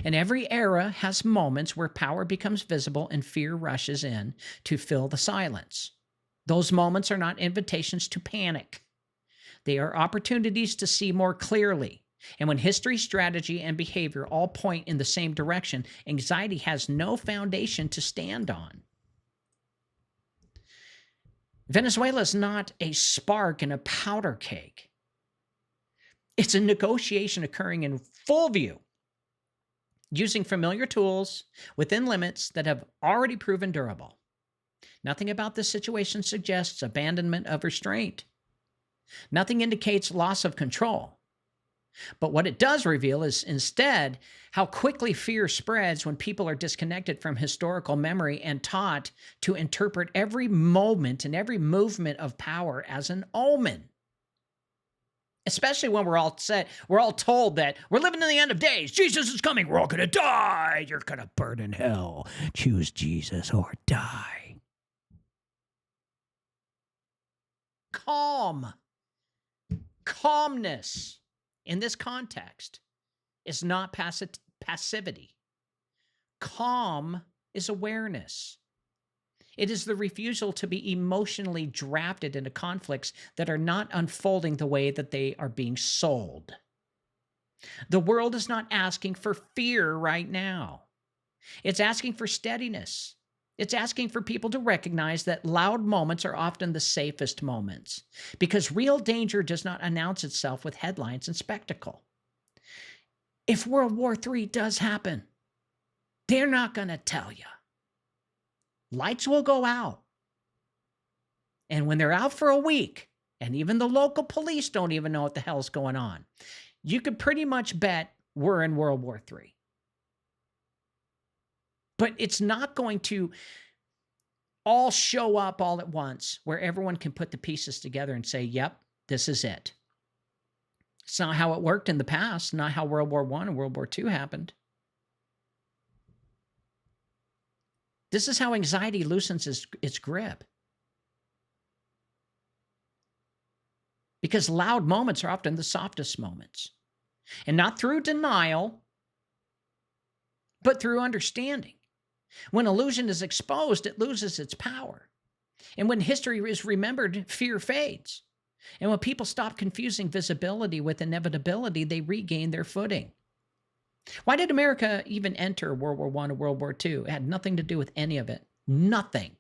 And every era has moments where power becomes visible and fear rushes in to fill the silence. Those moments are not invitations to panic. They are opportunities to see more clearly. And when history, strategy, and behavior all point in the same direction, anxiety has no foundation to stand on. Venezuela is not a spark in a powder keg. It's a negotiation occurring in full view, using familiar tools within limits that have already proven durable. Nothing about this situation suggests abandonment of restraint. Nothing indicates loss of control. But what it does reveal is instead how quickly fear spreads when people are disconnected from historical memory and taught to interpret every moment and every movement of power as an omen. Especially when we're all told that we're living in the end of days. Jesus is coming. We're all going to die. You're going to burn in hell. Choose Jesus or die. Calmness in this context is not passivity. Calm is awareness. It is the refusal to be emotionally drafted into conflicts that are not unfolding the way that they are being sold. The world is not asking for fear right now. It's asking for steadiness. It's asking for people to recognize that loud moments are often the safest moments because real danger does not announce itself with headlines and spectacle. If World War III does happen, they're not going to tell you. Lights will go out. And when they're out for a week, and even the local police don't even know what the hell's going on, you could pretty much bet we're in World War III. But it's not going to all show up all at once where everyone can put the pieces together and say, yep, this is it. It's not how it worked in the past, not how World War I and World War II happened. This is how anxiety loosens its grip. Because loud moments are often the softest moments. And not through denial, but through understanding. When illusion is exposed, it loses its power. And when history is remembered, fear fades. And when people stop confusing visibility with inevitability, they regain their footing. Why did America even enter World War I and World War II? It had nothing to do with any of it. Nothing.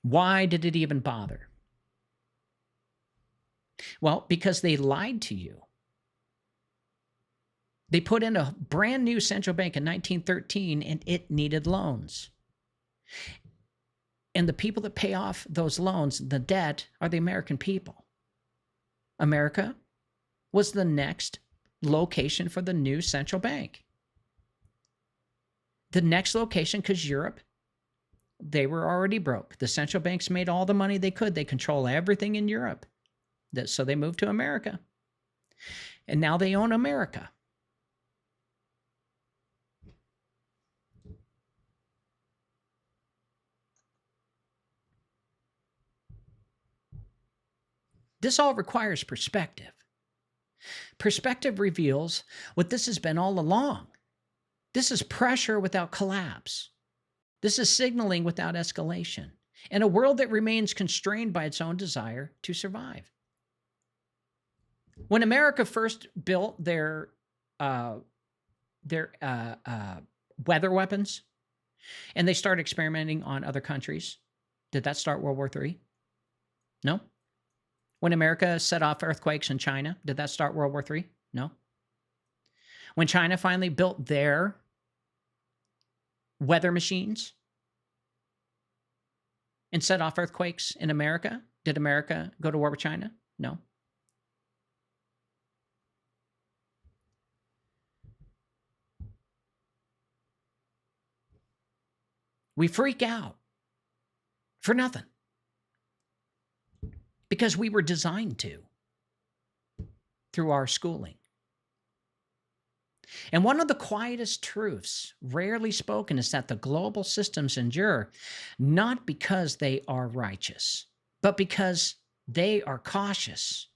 Why did it even bother? Well, because they lied to you. They put in a brand new central bank in 1913 and it needed loans. And the people that pay off those loans, the debt, are the American people. America was the next location for the new central bank. The next location, because Europe, they were already broke. The central banks made all the money they could. They control everything in Europe. So they moved to America. And now they own America. This all requires perspective. Perspective reveals what this has been all along. This is pressure without collapse. This is signaling without escalation, in a world that remains constrained by its own desire to survive. When America first built their weather weapons, and they started experimenting on other countries, did that start World War III? No. When America set off earthquakes in China, did that start World War III? No. When China finally built their weather machines and set off earthquakes in America, did America go to war with China? No. We freak out for nothing. Because we were designed to through our schooling. And one of the quietest truths, rarely spoken, is that the global systems endure not because they are righteous, but because they are cautious.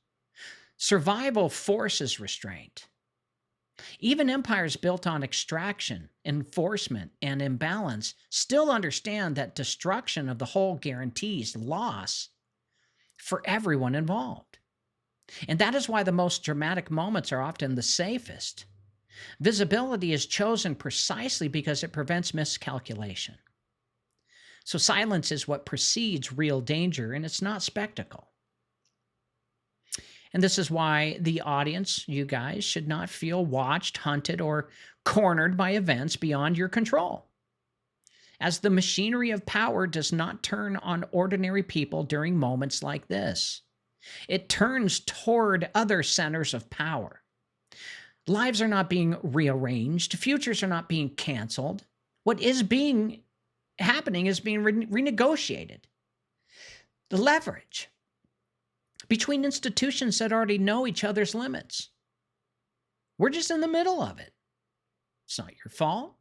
Survival forces restraint. Even empires built on extraction, enforcement, and imbalance still understand that destruction of the whole guarantees loss for everyone involved. And that is why the most dramatic moments are often the safest. Visibility is chosen precisely because it prevents miscalculation. So silence is what precedes real danger, and it's not spectacle. And this is why the audience, you guys, should not feel watched, hunted, or cornered by events beyond your control, as the machinery of power does not turn on ordinary people during moments like this. It turns toward other centers of power. Lives are not being rearranged. Futures are not being canceled. What is happening is being renegotiated. The leverage between institutions that already know each other's limits. We're just in the middle of it. It's not your fault.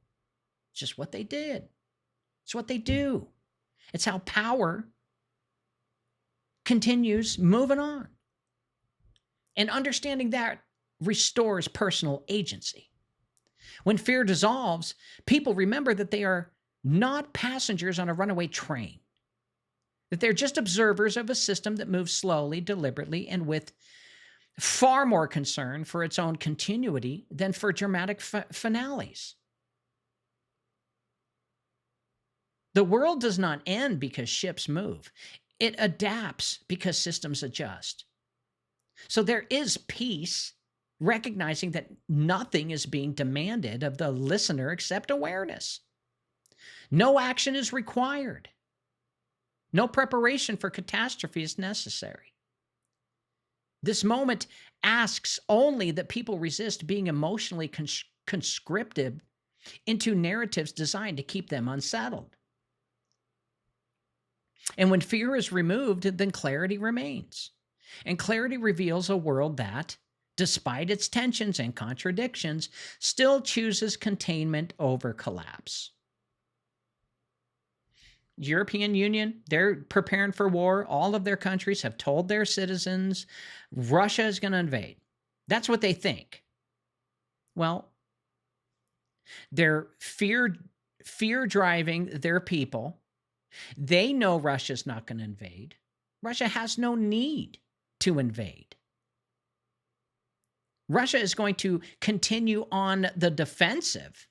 It's just what they did. It's what they do. It's how power continues moving on. And understanding that restores personal agency. When fear dissolves, people remember that they are not passengers on a runaway train, that they're just observers of a system that moves slowly, deliberately, and with far more concern for its own continuity than for dramatic finales. The world does not end because ships move. It adapts because systems adjust. So there is peace, recognizing that nothing is being demanded of the listener except awareness. No action is required. No preparation for catastrophe is necessary. This moment asks only that people resist being emotionally conscripted into narratives designed to keep them unsettled. And when fear is removed, then clarity remains. And clarity reveals a world that, despite its tensions and contradictions, still chooses containment over collapse. European Union, they're preparing for war. All of their countries have told their citizens Russia is going to invade. That's what they think. Well, they're fear driving their people. They know Russia's not going to invade. Russia has no need to invade. Russia is going to continue on the defensive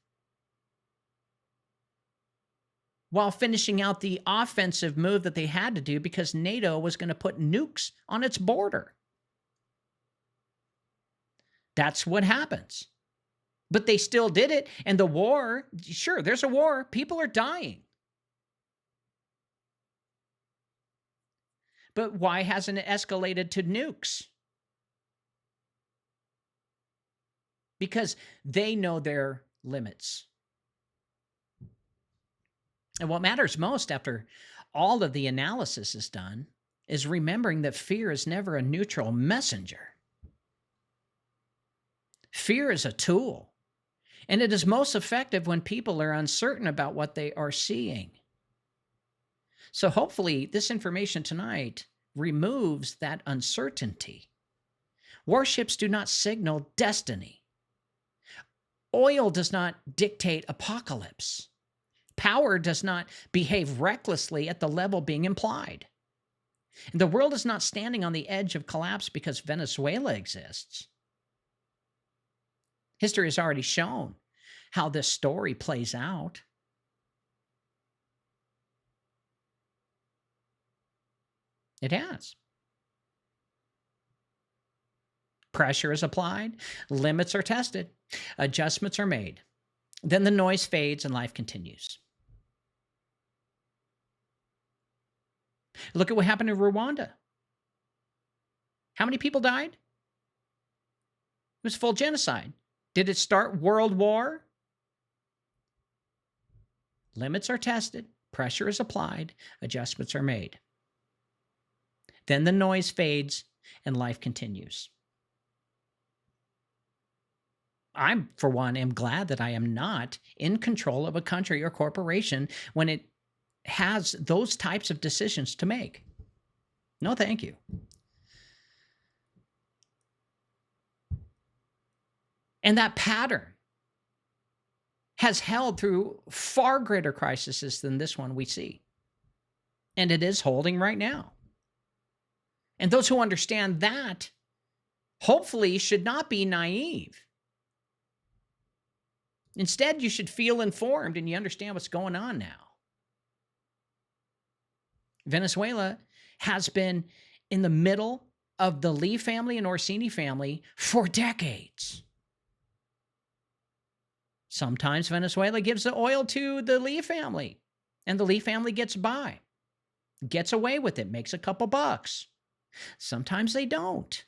while finishing out the offensive move that they had to do because NATO was going to put nukes on its border. That's what happens. But they still did it. And the war, sure, there's a war. People are dying. But why hasn't it escalated to nukes? Because they know their limits. And what matters most after all of the analysis is done is remembering that fear is never a neutral messenger. Fear is a tool, and it is most effective when people are uncertain about what they are seeing. So hopefully this information tonight removes that uncertainty. Warships do not signal destiny. Oil does not dictate apocalypse. Power does not behave recklessly at the level being implied. And the world is not standing on the edge of collapse because Venezuela exists. History has already shown how this story plays out. It has. Pressure is applied, limits are tested, adjustments are made. Then the noise fades and life continues. Look at what happened in Rwanda. How many people died? It was full genocide. Did it start world war? Limits are tested, pressure is applied, adjustments are made. Then the noise fades and life continues. I, for one, am glad that I am not in control of a country or corporation when it has those types of decisions to make. No, thank you. And that pattern has held through far greater crises than this one we see. And it is holding right now. And those who understand that hopefully should not be naive. Instead, you should feel informed and you understand what's going on now. Venezuela has been in the middle of the Lee family and Orsini family for decades. Sometimes Venezuela gives the oil to the Lee family, and the Lee family gets by, gets away with it, makes a couple bucks. Sometimes they don't.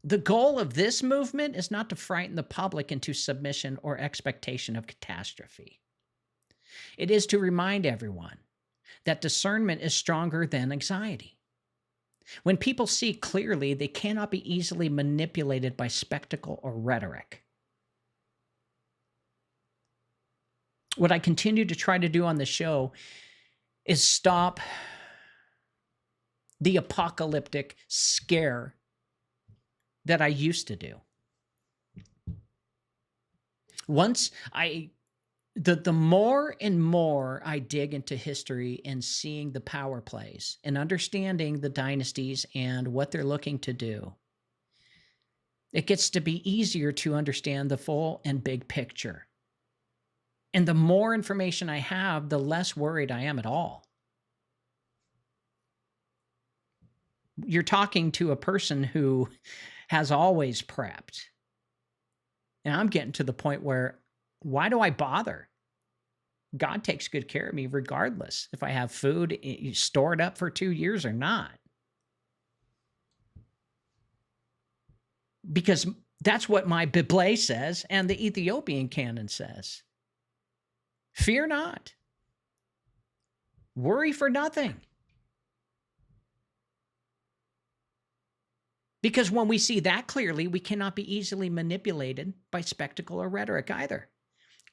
The goal of this movement is not to frighten the public into submission or expectation of catastrophe. It is to remind everyone that discernment is stronger than anxiety. When people see clearly, they cannot be easily manipulated by spectacle or rhetoric. What I continue to try to do on the show is stop the apocalyptic scare that I used to do. The more and more I dig into history and seeing the power plays and understanding the dynasties and what they're looking to do, it gets to be easier to understand the full and big picture. And the more information I have, the less worried I am at all. You're talking to a person who has always prepped. And I'm getting to the point where, why do I bother? God takes good care of me regardless if I have food stored up for 2 years or not. Because that's what my Bible says and the Ethiopian canon says. Fear not. Worry for nothing. Because when we see that clearly, we cannot be easily manipulated by spectacle or rhetoric either.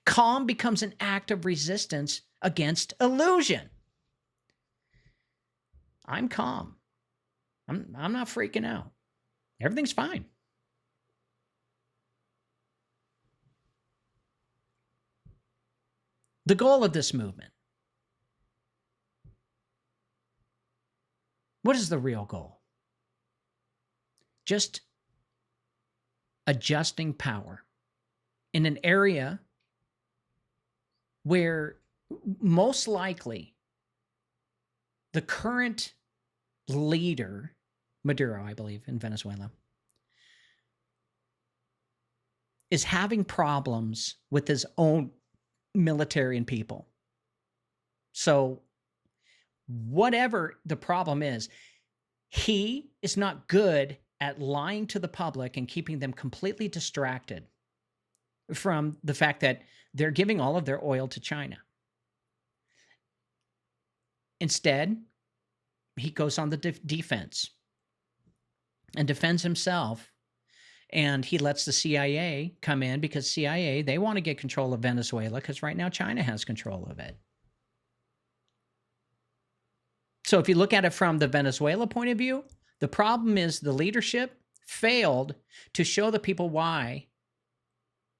Calm becomes an act of resistance against illusion. I'm calm. I'm not freaking out. Everything's fine. The goal of this movement. What is the real goal? Just adjusting power in an area where most likely the current leader, Maduro, I believe, in Venezuela, is having problems with his own military and people. So whatever the problem is, he is not good at lying to the public and keeping them completely distracted from the fact that they're giving all of their oil to China. Instead, he goes on the defense and defends himself, and he lets the CIA come in because CIA, they want to get control of Venezuela because right now China has control of it. So if you look at it from the Venezuela point of view, the problem is the leadership failed to show the people why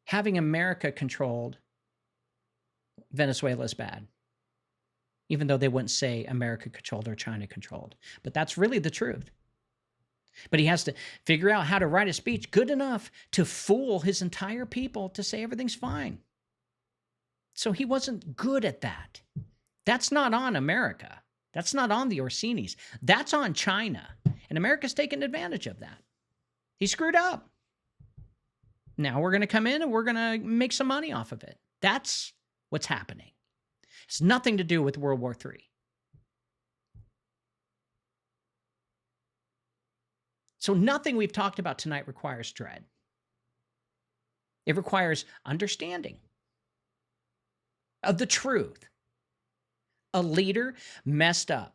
having America controlled Venezuela is bad, even though they wouldn't say America controlled or China controlled. But that's really the truth. But he has to figure out how to write a speech good enough to fool his entire people to say everything's fine. So he wasn't good at that. That's not on America. That's not on the Orsinis. That's on China. And America's taken advantage of that. He screwed up. Now we're going to come in and we're going to make some money off of it. That's what's happening. It's nothing to do with World War III. So nothing we've talked about tonight requires dread. It requires understanding of the truth. A leader messed up,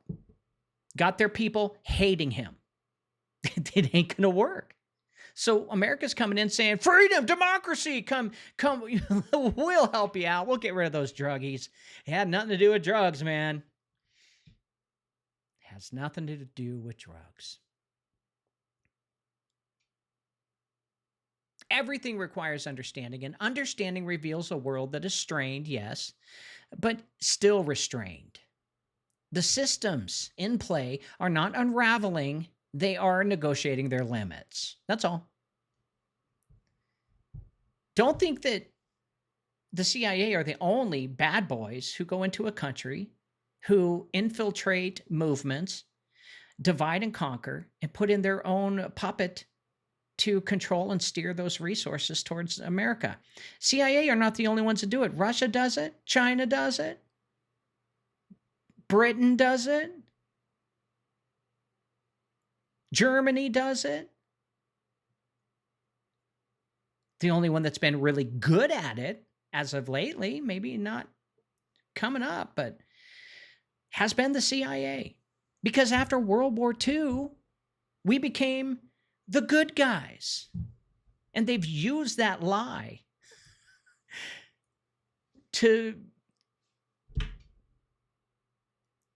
got their people hating him. It ain't going to work. So America's coming in saying, freedom, democracy, come, we'll help you out. We'll get rid of those druggies. It had nothing to do with drugs, man. It has nothing to do with drugs. Everything requires understanding, and understanding reveals a world that is strained, yes, but still restrained. The systems in play are not unraveling They are negotiating their limits. That's all. Don't think that the CIA are the only bad boys who go into a country, who infiltrate movements, divide and conquer, and put in their own puppet to control and steer those resources towards America. CIA are not the only ones that do it. Russia does it. China does it. Britain does it. Germany does it. The only one that's been really good at it as of lately, maybe not coming up, but has been the CIA. Because after World War II, we became the good guys. And they've used that lie to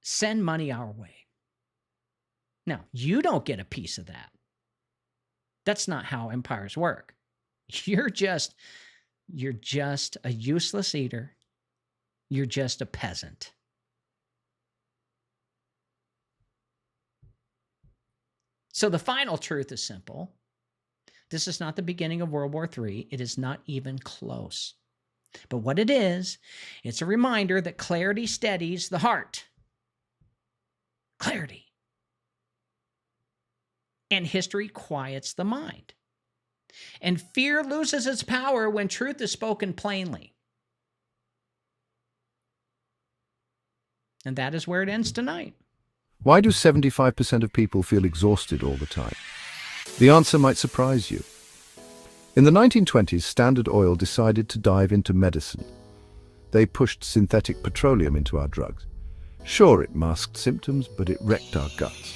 send money our way. Now, you don't get a piece of that. That's not how empires work. You're just a useless eater. You're just a peasant. So the final truth is simple. This is not the beginning of World War III. It is not even close. But what it is, it's a reminder that clarity steadies the heart. Clarity. And history quiets the mind. And fear loses its power when truth is spoken plainly. And that is where it ends tonight. Why do 75% of people feel exhausted all the time? The answer might surprise you. In the 1920s, Standard Oil decided to dive into medicine. They pushed synthetic petroleum into our drugs. Sure, it masked symptoms, but it wrecked our guts.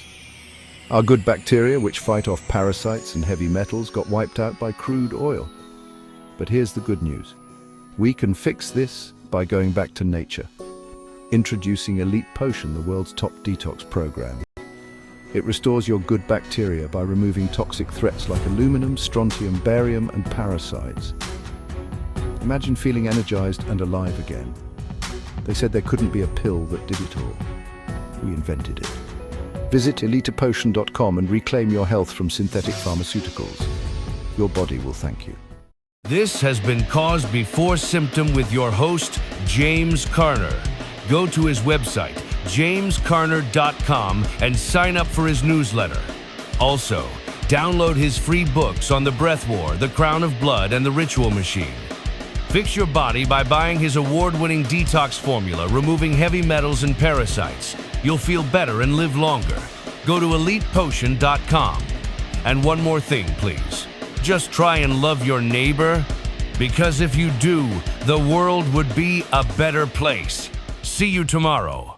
Our good bacteria, which fight off parasites and heavy metals, got wiped out by crude oil. But here's the good news. We can fix this by going back to nature. Introducing Elite Potion, the world's top detox program. It restores your good bacteria by removing toxic threats like aluminum, strontium, barium, and parasites. Imagine feeling energized and alive again. They said there couldn't be a pill that did it all. We invented it. Visit elitepotion.com and reclaim your health from synthetic pharmaceuticals. Your body will thank you. This has been Cause Before Symptom with your host, James Carner. Go to his website, jamescarner.com, and sign up for his newsletter. Also, download his free books on the breath war, the crown of blood, and the ritual machine. Fix your body by buying his award-winning detox formula, removing heavy metals and parasites. You'll feel better and live longer. Go to elitepotion.com. And one more thing, please. Just try and love your neighbor, because if you do, the world would be a better place. See you tomorrow.